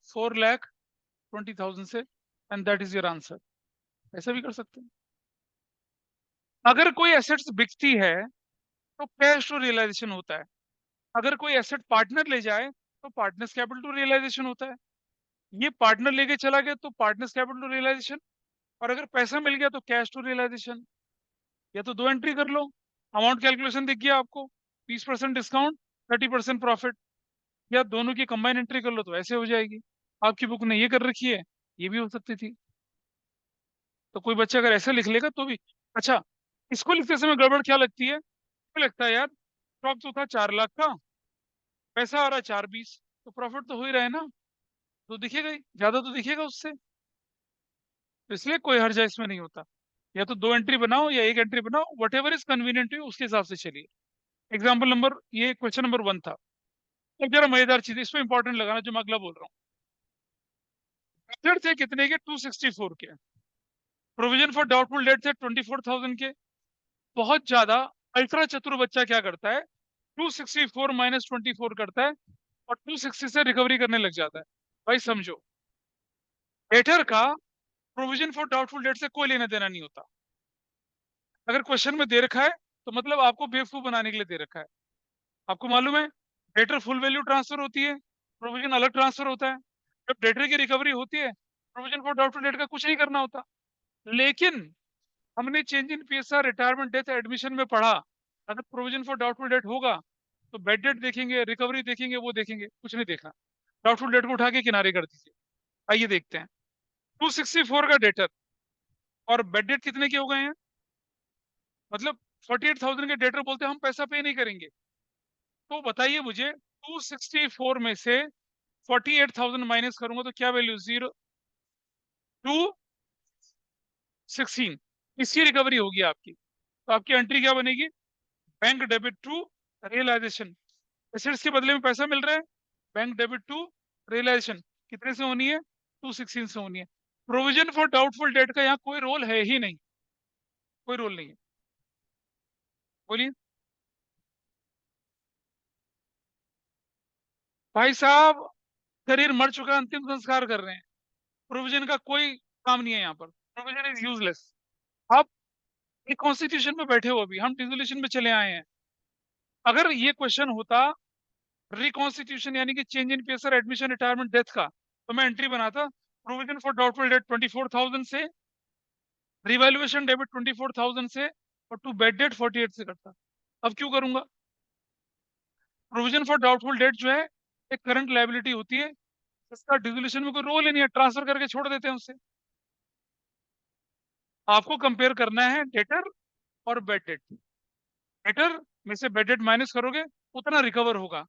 4,20,000 से, and that is your answer. ऐसा भी कर सकते हैं। अगर कोई एसेट्स बिकती है तो कैश टू रियलाइजेशन होता है, अगर कोई एसेट पार्टनर ले जाए तो पार्टनर्स कैपिटल टू रियलाइजेशन होता है। ये पार्टनर लेके चला गया तो पार्टनर्स कैपिटल टू रियलाइजेशन, और अगर पैसा मिल गया तो कैश टू रियलाइजेशन। या तो दो एंट्री कर लो, अमाउंट कैलकुलेशन दिख गया आपको, 20% डिस्काउंट, 30% प्रॉफिट, या दोनों की कंबाइन एंट्री कर लो तो ऐसे हो जाएगी। आपकी बुक ने ये कर रखी है, ये भी हो सकती थी। तो कोई बच्चा अगर ऐसे लिख लेगा तो भी अच्छा। इसको लिखते समय गड़बड़ क्या लगती है, क्या लगता है यार, स्टॉक तो था 4 लाख का, पैसा आ रहा है 4,20, तो प्रॉफिट तो हो ही रहा है ना, तो दिखेगा ही, ज्यादा तो दिखेगा उससे। तो इसलिए कोई हर्जा इसमें नहीं होता। या तो दो एंट्री बनाओ या एक एंट्री बनाओ, whatever is convenient to उसके हिसाब से चलिए। एग्जाम्पल नंबर, ये क्वेश्चन नंबर 1 था। एक जरा मजेदार चीज इसमें इंपॉर्टेंट लगाना जो मैं अगला बोल रहा हूँ। मेथड थे कितने के, 264 के। प्रोविजन फॉर डाउटफुल डेट थे 24,000 के। बहुत ज्यादा अल्ट्रा चतुर बच्चा क्या करता है, 264 माइनस 24 करता है और 260 से रिकवरी करने लग जाता है। भाई समझो, डेटर का प्रोविजन फॉर डाउटफुल डेट से कोई लेना देना नहीं होता। अगर क्वेश्चन में दे रखा है तो मतलब आपको बेवकूफ बनाने के लिए दे रखा है। आपको मालूम है, डेटर फुल वैल्यू ट्रांसफर होती है, प्रोविजन अलग ट्रांसफर होता है। जब डेटर की रिकवरी होती है, प्रोविजन फॉर डाउटफुल डेट का कुछ नहीं करना होता। लेकिन हमने change in PSR, retirement, death, admission में पढ़ा, अगर प्रोविजन फॉर डाउटफुल डेट होगा तो बेड डेट देखेंगे, रिकवरी देखेंगे, वो देखेंगे, कुछ नहीं देखना। डाउटफुल डेट को उठा के किनारे कर दीजिए। आइए देखते हैं, 264 का डेटर और बेड डेट कितने के हो गए हैं, मतलब 48,000 के डेटर बोलते हैं हम पैसा पे नहीं करेंगे। तो बताइए मुझे, 264 में से 48,000 माइनस करूंगा तो क्या वैल्यू, 0 2 16, इसकी रिकवरी होगी आपकी। तो आपकी एंट्री क्या बनेगी, bank debit to realisation. Assets के बदले में पैसा मिल रहा है, बैंक डेबिट टू रियलाइजेशन, कितने से होनी है, 216 से होनी है। प्रोविजन फॉर डाउटफुल डेट का यहाँ कोई रोल है ही नहीं, कोई रोल नहीं है। बोलिए भाई साहब, शरीर मर चुका, अंतिम संस्कार कर रहे हैं, प्रोविजन का कोई काम नहीं है यहाँ पर, प्रोविजन इज यूजलेस। आप एक कॉन्स्टिट्यूशन में बैठे हो, अभी हम डिसोल्यूशन में चले आए हैं। अगर ये क्वेश्चन होता रिकॉन्स्टिट्यूशन यानी कि change in pacer admission retirement death का, तो मैं एंट्री बनाता प्रोविजन फॉर डाउटफुल डेट 24,000 से, रिवैल्यूएशन डेबिट 24,000 से, और टू बेड डेट 48 से करता। अब क्यों करूंगा? प्रोविजन फॉर डाउटफुल डेट जो है एक करंट लायबिलिटी होती है, इसका डिसोल्यूशन में कोई रोल ही नहीं है, ट्रांसफर करके छोड़ देते हैं उससे। आपको कंपेयर करना है डेटर और बेड डेट। डेटर में से बेड डेट माइनस करोगे उतना रिकवर होगा,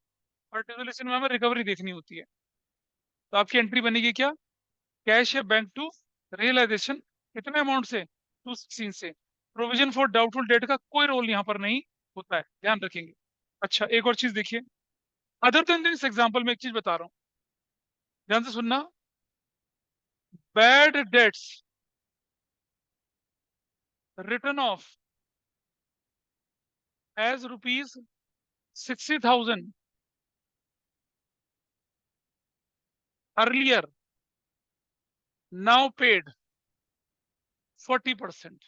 और डिसोल्यूशन में हमें रिकवरी देखनी होती है। तो आपकी एंट्री बनेगी क्या? कैश या बैंक टू रियलाइजेशन, कितने अमाउंट से? 216 से। प्रोविजन फॉर डाउटफुल डेट का कोई रोल यहाँ पर नहीं होता है, ध्यान रखेंगे। अच्छा, एक और चीज देखिए, अदर देन दिस एग्जांपल में एक चीज बता रहा हूँ, ध्यान से सुनना। Bad debts return off as ₹60,000 earlier, now paid 40%।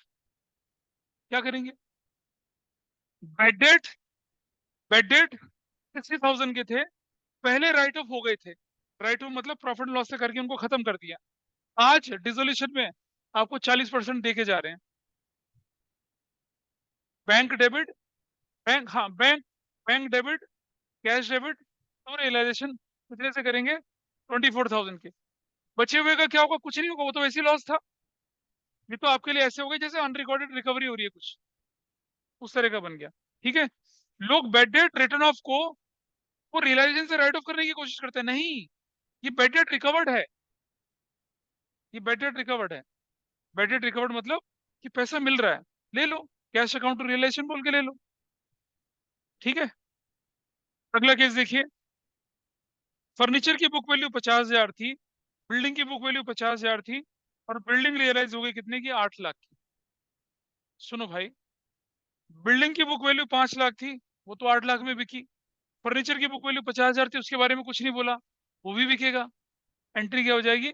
क्या करेंगे? बेड डेट, बेड डेट 60,000 के थे, पहले राइट ऑफ हो गए थे। राइट ऑफ मतलब प्रॉफिट लॉस से करके उनको खत्म कर दिया। आज डिसोल्यूशन में आपको 40% देके जा रहे हैं। बैंक डेबिट, बैंक, हाँ bank, bank debit, cash debit और रियलाइजेशन कितने से करेंगे? 24,000 के। बचे हुए का क्या होगा? कुछ नहीं होगा, वो तो वैसे लॉस था। ये तो आपके लिए ऐसे हो गए जैसे अनरिकॉर्डेड रिकवरी हो रही है कुछ, उस तरह का बन गया। ठीक है, लोग बेड डेट रिटर्न ऑफ को वो रियलाइजेशन से राइट ऑफ करने की कोशिश करते हैं। नहीं, ये बेड डेट रिकवर्ड है, ये बेड डेट रिकवर्ड है। बेड डेट रिकवर्ड मतलब कि पैसा मिल रहा है, ले लो, कैश अकाउंट टू रियलाइजेशन बोल के ले लो। ठीक है, अगला केस देखिए। फर्नीचर की बुक वैल्यू 50,000 थी, बिल्डिंग की बुक वैल्यू 50,000 थी, और बिल्डिंग रियलाइज हो गई कितने की? 8 लाख की। सुनो भाई, बिल्डिंग की बुक वैल्यू 5 लाख थी, वो तो 8 लाख में बिकी। फर्नीचर की बुक वैल्यू 50,000 थी, उसके बारे में कुछ नहीं बोला, वो भी बिकेगा। एंट्री क्या हो जाएगी?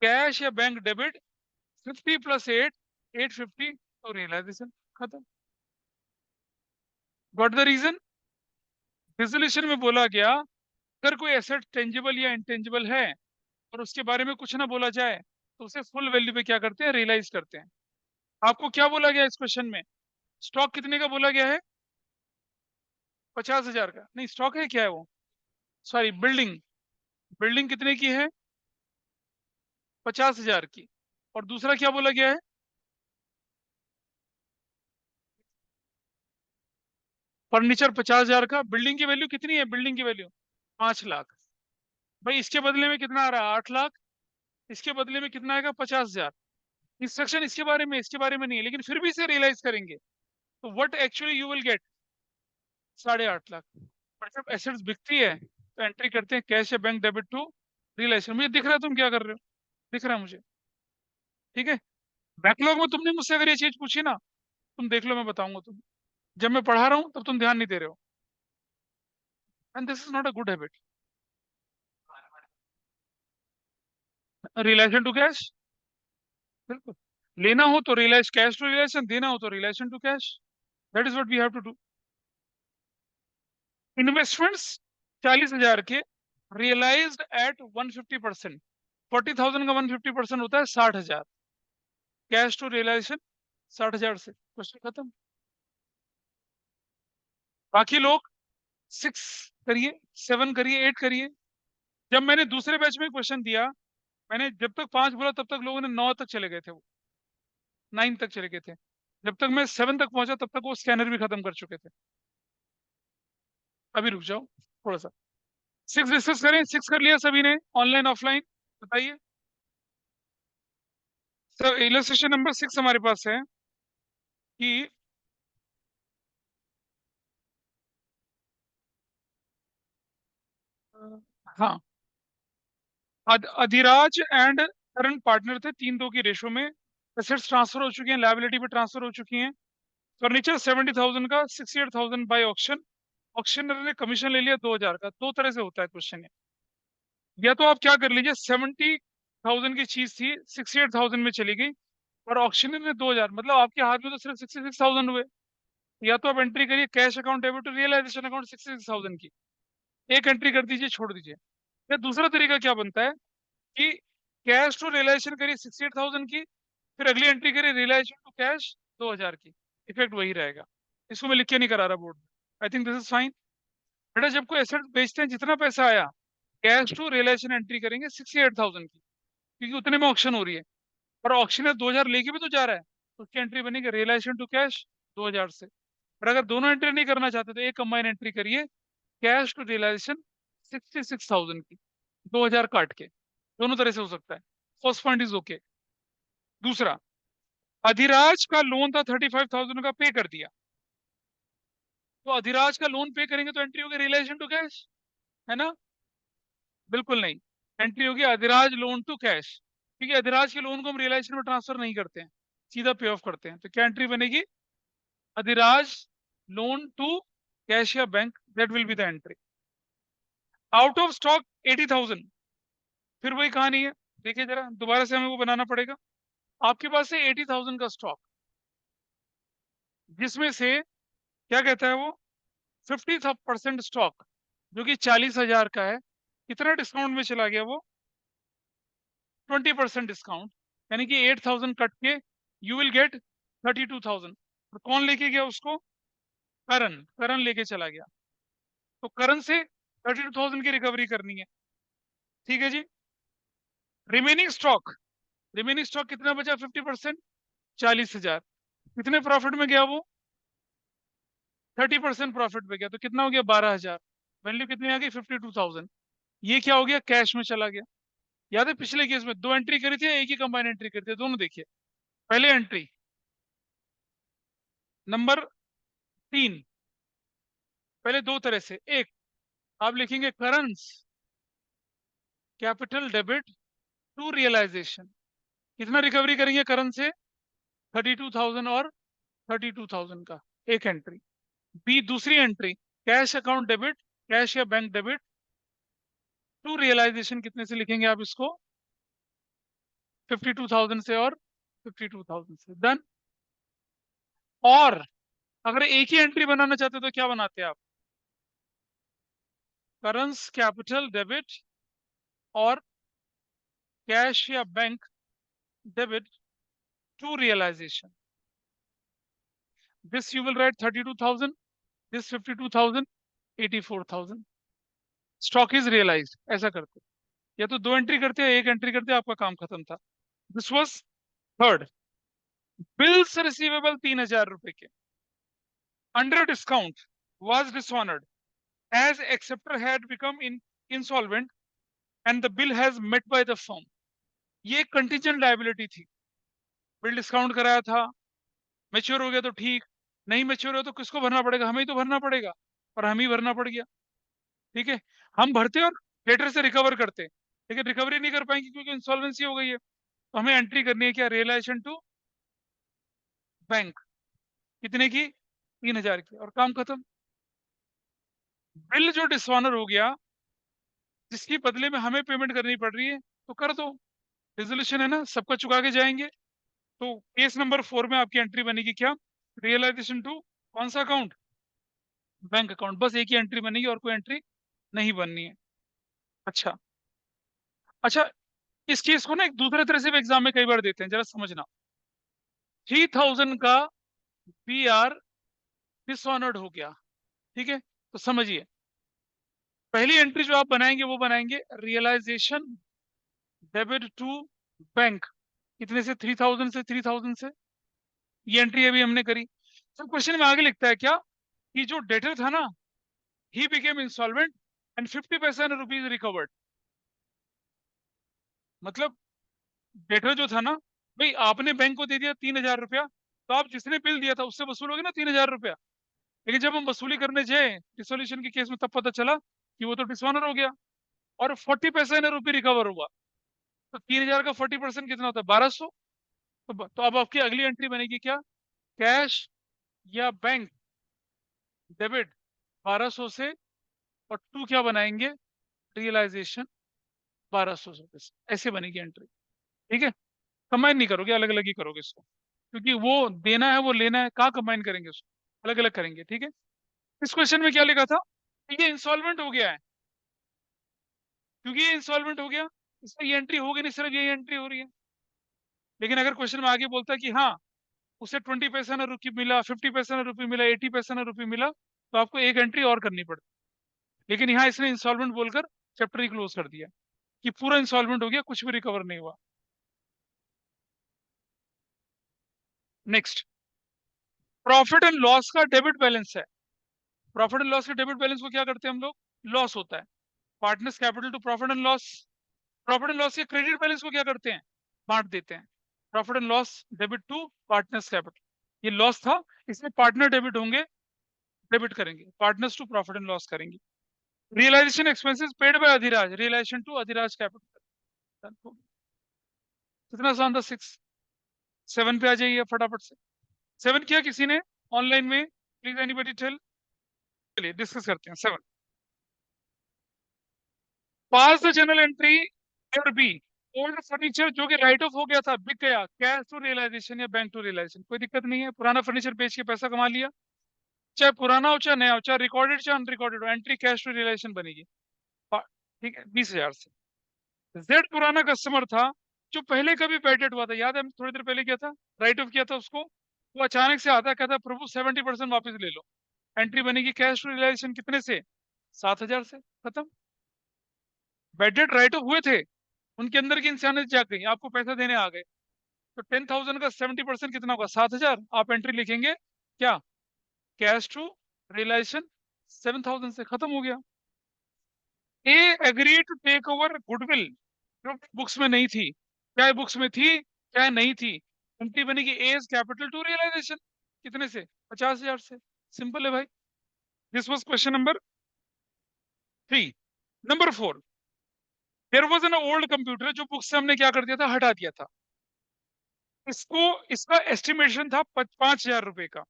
कैश या बैंक डेबिट 50 + 8, 850, और रियलाइजेशन खत्म। What the reason? डिसोल्यूशन में बोला गया अगर कोई एसेट टेंजिबल या इंटेंजिबल है और उसके बारे में कुछ ना बोला जाए तो उसे फुल वैल्यू पे क्या करते हैं? रियलाइज करते हैं। आपको क्या बोला गया इस क्वेश्चन में? स्टॉक कितने का बोला गया है? 50,000 का नहीं, स्टॉक है क्या है वो? सॉरी, बिल्डिंग, बिल्डिंग कितने की है? 50,000 की। और दूसरा क्या बोला गया है? फर्नीचर 50,000 का। बिल्डिंग की वैल्यू कितनी है? बिल्डिंग की वैल्यू 5 लाख। भाई इसके बदले में कितना आ रहा है? 8 लाख। इसके बदले में कितना आएगा? 50,000। इंस्ट्रक्शन इसके बारे में, इसके बारे में नहीं है, लेकिन फिर भी इसे रियलाइज करेंगे। तो what actually you will get? 8.5 lakh. और जब एसेट्स बिकती है तो एंट्री करते हैं कैश या बैंक डेबिट टू रियलाइजेशन। मुझे दिख रहा है तुम क्या कर रहे हो, दिख रहा है मुझे। ठीक है, बैकलॉग में तुमने मुझसे अगर ये चीज पूछी ना, तुम देख लो, मैं बताऊंगा तुम। जब मैं पढ़ा रहा हूँ तब तुम ध्यान नहीं दे रहे हो, and this is not a good habit. Relation to cash, बिल्कुल। लेना हो तो रियलाइज कैश टू रियलाइजेशन, देना हो तो relation to cash. That is what we have to do. Investments 40,000 के, रियलाइज्ड एट 150%। 40,000 का 150% होता है 60,000। कैश टू रियलाइजेशन 60,000 से, क्वेश्चन खत्म। बाकी लोग 6 करिए, 7 करिए, 8 करिए। जब मैंने दूसरे बैच में क्वेश्चन दिया, मैंने जब तक 5 बोला तब तक लोगों ने 9 तक चले गए थे, वो 9 तक चले गए थे। जब तक मैं 7 तक पहुंचा तब तक वो स्कैनर भी खत्म कर चुके थे। अभी रुक जाओ थोड़ा सा। 6 डिस्कस करें, 6 कर लिया सभी ने, ऑनलाइन ऑफलाइन? बताइए सर। इलस्ट्रेशन नंबर 6 हमारे पास है कि हाँ, अधिराज एंड करंट पार्टनर थे, 3-2 की रेशो में। एसेट्स ट्रांसफर हो चुकी हैं, लायबिलिटी भी ट्रांसफर हो चुकी हैं। फर्नीचर 70,000 का 68,000 बाय ऑक्शन। ऑक्शनर ने कमीशन ले लिया 2,000 का। दो तरह से होता है क्वेश्चन। या तो आप क्या कर लीजिए, 70,000 की चीज थी, 68,000 में चली गई, और ऑक्शनर ने 2,000, मतलब आपके हाथ में तो सिर्फ 66,000 हुए। या तो आप एंट्री करिए cash account debit to realisation account 66,000 की, एक एंट्री कर दीजिए, छोड़ दीजिए। या दूसरा तरीका क्या बनता है कि कैश टू रियलाइजेशन करिए 68,000 की, फिर अगली एंट्री करिए रियलाइजेशन टू कैश 2,000 की। इफेक्ट वही रहेगा। इसको मैं लिख के नहीं करा रहा बोर्ड में। I think this is fine. बेटा जब कोई एसेट बेचते हैं, जितना पैसा आया, कैश टू रियलाइजेशन एंट्री करेंगे 68,000 की, क्योंकि उतने में ऑक्शन हो रही है। और ऑक्शनर 2,000 लेके भी तो जा रहा है, तो उसकी एंट्री बनेगी रियलाइजेशन टू कैश 2,000 से। और अगर दोनों एंट्री नहीं करना चाहते तो एक कंबाइन एंट्री करिए कैश टू रियलाइजेशन 66,000 की, 2,000 काट के। दोनों तरह से हो सकता है। First point is okay. दूसरा, अधिराज का लोन था 35,000 का, पे कर दिया। तो अधिराज का लोन पे करेंगे तो एंट्री होगी रियलाइजेशन टू कैश, है ना? बिल्कुल नहीं। एंट्री होगी अधिराज लोन टू कैश, क्योंकि अधिराज के लोन को हम रियलाइजेशन में ट्रांसफर नहीं करते हैं, सीधा पे ऑफ करते हैं। तो क्या एंट्री बनेगी? अधिराज लोन टू कैश या bank, that will B the entry. Out of stock 80,000, फिर वही कहानी है। देखिए जरा, दोबारा से हमें वो बनाना पड़ेगा। आपके पास है 80,000 का स्टॉक, जिसमें से क्या कहता है वो, 50% स्टॉक जो कि 40,000 का है, कितना डिस्काउंट में चला गया वो? 20% डिस्काउंट, यानी कि 8,000 कट के यू विल गेट 32,000। और कौन लेके गया उसको? करण। करण लेके चला गया। तो करण से 32,000 की रिकवरी करनी है। ठीक है जी। रिमेनिंग स्टॉक, रिमेनिंग स्टॉक कितना बचा? 50%, 40,000। कितने प्रॉफिट में गया वो? 30% प्रॉफिट में गया। तो कितना हो गया? 12,000। वैल्यू कितनी आ गई? 52,000। ये क्या हो गया? कैश में चला गया। याद है पिछले केस में दो एंट्री करी थी, एक ही कंबाइन एंट्री करी थी? दोनों देखिए। पहले एंट्री नंबर 3, पहले दो तरह से। एक, आप लिखेंगे Karan's capital debit to realisation. कितना रिकवरी करेंगे करंट से? 32,000 और 32,000 का, एक एंट्री। बी, दूसरी entry, cash account debit, cash या बैंक डेबिट टू रियलाइजेशन। कितने से लिखेंगे आप इसको? 52,000 से और 52,000 से। डन। और अगर एक ही एंट्री बनाना चाहते तो क्या बनाते आप? करंस कैपिटल डेबिट और कैश या bank debit to realisation. This you will write 32,000, this 52,000, 84,000। Stock is realised. ऐसा करते, या तो दो एंट्री करते हैं, एक एंट्री करते हैं, आपका काम खत्म था। This was third. Bills receivable 3,000 रुपए के, under discount was dishonoured as acceptor had become in insolvent and the bill has met by the firm. ये कंटीजेंट लायबिलिटी थी। बिल डिस्काउंट कराया था, मेच्योर हो गया तो ठीक, नहीं मेच्योर हो तो किसको भरना पड़ेगा? हमें ही तो भरना पड़ेगा, और हम ही भरना पड़ गया। ठीक है। हम भरते और लेटर से रिकवर करते, लेकिन रिकवरी नहीं कर पाएंगे क्योंकि इंसॉल्वेंसी हो गई है। तो हमें एंट्री करनी है क्या? Realisation to bank. कितने की? 3,000 की, और काम खत्म। बिल जो डिसऑनर हो गया, जिसकी बदले में हमें पेमेंट करनी पड़ रही है, तो कर दो। रेजोल्यूशन है ना, सबका चुका के जाएंगे। तो केस नंबर 4 में आपकी एंट्री बनेगी क्या? रियलाइजेशन टू कौन सा अकाउंट? Bank account. बस एक ही एंट्री बनेगी, और कोई एंट्री नहीं बननी है। अच्छा। अच्छा, इस केस को ना एक दूसरे तरह से भी एग्जाम में कई बार देते हैं, जरा समझना। 3,000 का बी आर डिसऑनर्ड हो गया। ठीक है, तो समझिए, पहली एंट्री जो आप बनाएंगे वो बनाएंगे रियलाइजेशन डेबिट टू बैंक। कितने से? 3,000 से, 3,000 से। ये एंट्री अभी हमने करी। तो क्वेश्चन में आगे लिखता है क्या, कि जो डेटर था ना, he became insolvent and 50% rupees recovered. मतलब डेटर जो था ना, भाई आपने बैंक को दे दिया 3,000 रुपया, तो आप जिसने बिल दिया था उससे वसूलोगे ना 3,000 रुपया। लेकिन जब हम वसूली करने जाए डिसोल्यूशन के केस में, तब पता चला कि वो तो डिसऑनर हो गया, और 40% रुपये रिकवर हुआ। तो 3,000 का 40% कितना होता है? 1,200। तो अब आपकी अगली एंट्री बनेगी क्या? कैश या बैंक डेबिट 1,200 से, और टू क्या बनाएंगे? रियलाइजेशन 1,200 रुपये से। ऐसे बनेगी एंट्री। ठीक है। कंबाइन नहीं करोगे, अलग अलग ही करोगे इसको, क्योंकि वो देना है वो लेना है, कहाँ कंबाइन करेंगे उसको? अलग अलग करेंगे, ठीक है। इस क्वेश्चन में क्या लिखा था, ये इंसॉल्वेंट हो गया है, क्योंकि ये इंसॉल्वेंट हो गया इसमें ये एंट्री होगी नहीं, सिर्फ ये एंट्री हो रही है। लेकिन अगर क्वेश्चन में आगे बोलता है कि हाँ उसे 20 पैसा ना रुपये मिला, 50 पैसा ना रुपये मिला, 80 पैसा ना रुपये मिला, तो आपको एक एंट्री और करनी पड़ती। लेकिन यहाँ इसने इंसॉल्वेंट बोलकर चैप्टर ही क्लोज कर दिया कि पूरा इंसॉल्वेंट हो गया, कुछ भी रिकवर नहीं हुआ। नेक्स्ट, प्रॉफिट एंड लॉस का डेबिट बैलेंस है। प्रॉफिट एंड लॉस के डेबिट बैलेंस को क्या करते हैं हम लोग, लॉस होता है, partners capital to profit and loss. Profit and loss के क्रेडिट बैलेंस को क्या करते हैं, बांट देते हैं, profit and loss debit to partners capital. ये लॉस था, इसमें पार्टनर डेबिट होंगे, डेबिट करेंगे, partners to profit and loss करेंगे। Realisation expenses paid by Adhiraj, realisation to Adhiraj capital. कितना आसान था, 6 7 पे आ जाइए फटाफट से। 7 किया किसी ने ऑनलाइन में, प्लीज एनीबॉडी टेल। चलिए डिस्कस करते हैं। 7, पास द जनरल एंट्री ए और बी, ओल्ड फर्नीचर जो कि राइट ऑफ हो गया था, बिक गया, कैश टू रियलाइजेशन या बैंक टू रियलाइजेशन, कोई दिक्कत नहीं है, पुराना फर्नीचर बेच के पैसा कमा लिया, चाहे पुराना हो चाहे नया हो, चाहे रिकॉर्डेड चाहे अनरिकॉर्डेड हो, एंट्री कैश टू रियलाइजेशन बनेगी। ठीक है, 20,000 से। जेड पुराना कस्टमर था जो पहले कभी बैड डेट हुआ था, याद है हम थोड़ी देर पहले किया था, राइट ऑफ किया था उसको, वो अचानक से आता कहता प्रभु 70% वापस ले लो, एंट्री बनेगी कैश टू रियलाइजेशन कितने से, 7,000 से, खत्म। बैड डेट राइट ऑफ हुए थे, उनके अंदर की इंसानियत जाग गई, आपको पैसा देने आ गए, तो 10,000 का 70% कितना होगा, 7,000। आप एंट्री लिखेंगे क्या, कैश टू रियलाइजेशन 7,000 से, खत्म हो गया। A agree to take over goodwill जो बुक्स में नहीं थी, चाहे बुक्स में थी चाहे नहीं थी, एंट्री बनेगी एज कैपिटल टू रियलाइजेशन कितने से, 50,000 से। सिंपल है भाई। This was question number 3। Number 4, there was an old computer जो बुक से हमने क्या कर दिया था, हटा दिया था। इसको, इसका एस्टिमेशन था 5,000 रुपए का,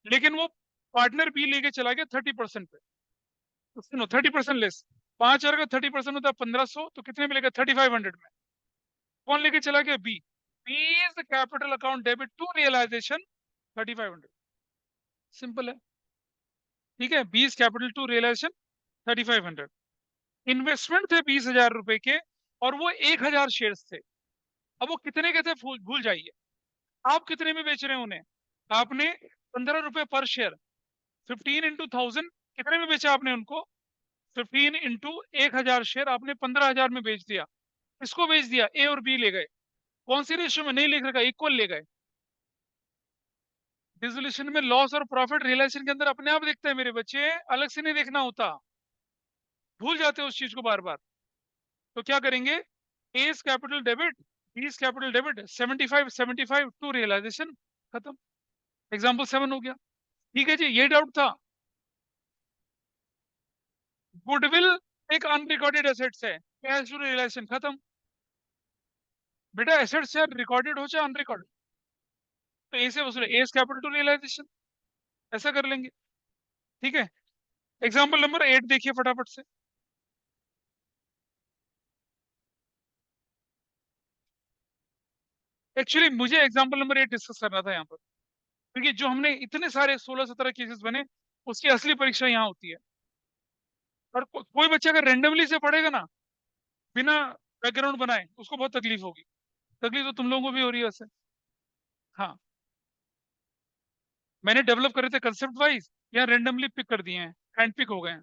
लेकिन वो पार्टनर बी लेके चला गया 30% पे। तो सुनो, 30% लेस, 5,000 का 30% होता है 1,500, तो कितने मिलेगा, 3,500 में। कौन लेके चला गया, B. B is the capital account debit to realisation 3,500, simple है। ठीक है, B is capital to realisation 3,500। Investment थे 20,000 रुपए के, और वो 1,000 शेयर थे। अब वो कितने के थे भूल भूल जाइए, आप कितने में बेच रहे हैं उन्हें, आपने 15 रुपए पर शेयर, 15 × 1,000 कितने में बेचा आपने उनको, 15 × 1,000 शेयर आपने 15,000 में बेच दिया। इसको बेच दिया, ए और बी ले गए, कौन सी रेशियो में, नहीं लिख रखा, इक्वल ले गए। डिसोल्यूशन में लॉस और प्रॉफिट रियलाइजेशन के अंदर अपने आप देखते हैं मेरे बच्चे, अलग से नहीं देखना होता, भूल जाते हो उस चीज को बार बार। तो क्या करेंगे, A is capital debit, B is capital debit, 75 to realisation, खत्म। एग्जाम्पल 7 हो गया। ठीक है जी, ये डाउट था। गुडविल एक अनरिकॉर्डेड एसेट्स है, कैश टू रियलाइजेशन, खत्म। बेटा एसेट्स यार रिकॉर्डेड हो चाहे अनरिकॉर्डेड, तो ए से वसूले, ए इज कैपिटल टू रियलाइजेशन, ऐसा कर लेंगे। ठीक है, एग्जाम्पल नंबर 8 देखिए फटाफट से। एक्चुअली मुझे एग्जाम्पल नंबर 8 डिस्कस करना था यहाँ पर, क्योंकि जो हमने इतने सारे 16-17 केसेस बने, उसकी असली परीक्षा यहाँ होती है। और कोई बच्चा अगर रेंडमली से पढ़ेगा ना, बिना बैकग्राउंड बनाए, उसको बहुत तकलीफ होगी। तकलीफ तो तुम लोगों को भी हो रही है वैसे। हाँ, मैंने डेवलप करे थे कंसेप्ट वाइज, या रेंडमली पिक कर दिए हैं, हैंड पिक हो गए हैं।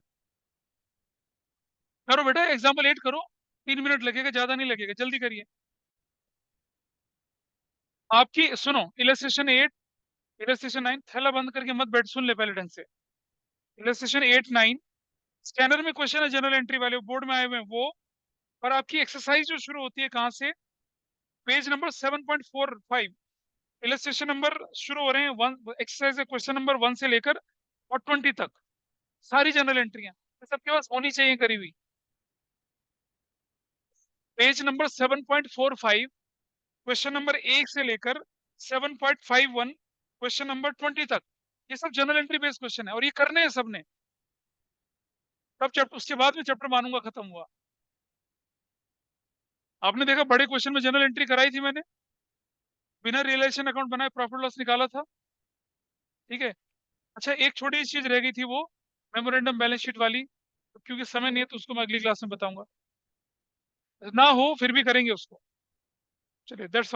करो बेटा, एग्जाम्पल 8 करो, 3 मिनट लगेगा, ज्यादा नहीं लगेगा, जल्दी करिए। आपकी सुनो, इलस्ट्रेशन 8, इलस्ट्रेशन 9, थैला बंद करके मत बैठ, सुन ले पहले ढंग से। इलस्ट्रेशन 8 9, स्कैनर में क्वेश्चन है जनरल एंट्री वाले, बोर्ड में आए हुए हैं वो, और आपकी एक्सरसाइज जो शुरू होती है कहाँ से, पेज नंबर 7.45, इलस्ट्रेशन नंबर शुरू हो रहे हैं 1, एक्सरसाइज क्वेश्चन नंबर 1 से लेकर और 20 तक, सारी जनरल एंट्रियां सबके पास होनी चाहिए करी हुई। पेज नंबर 7.45, क्वेश्चन नंबर 1 से लेकर 7.51, क्वेश्चन नंबर 20 तक, ये सब जनरल एंट्री बेस्ड क्वेश्चन है, और ये करने हैं सबने। तब चैप्टर, उसके बाद में चैप्टर मानूंगा खत्म हुआ। आपने देखा बड़े क्वेश्चन में जनरल एंट्री कराई थी मैंने, बिना रियलाइजेशन अकाउंट बनाए प्रॉफिट लॉस निकाला था। ठीक है, अच्छा, एक छोटी सी चीज रह गई थी, वो मेमोरेंडम बैलेंस शीट वाली, क्योंकि समय नहीं है तो उसको मैं अगली क्लास में बताऊंगा। ना हो फिर भी करेंगे उसको। चलिए, दैट्स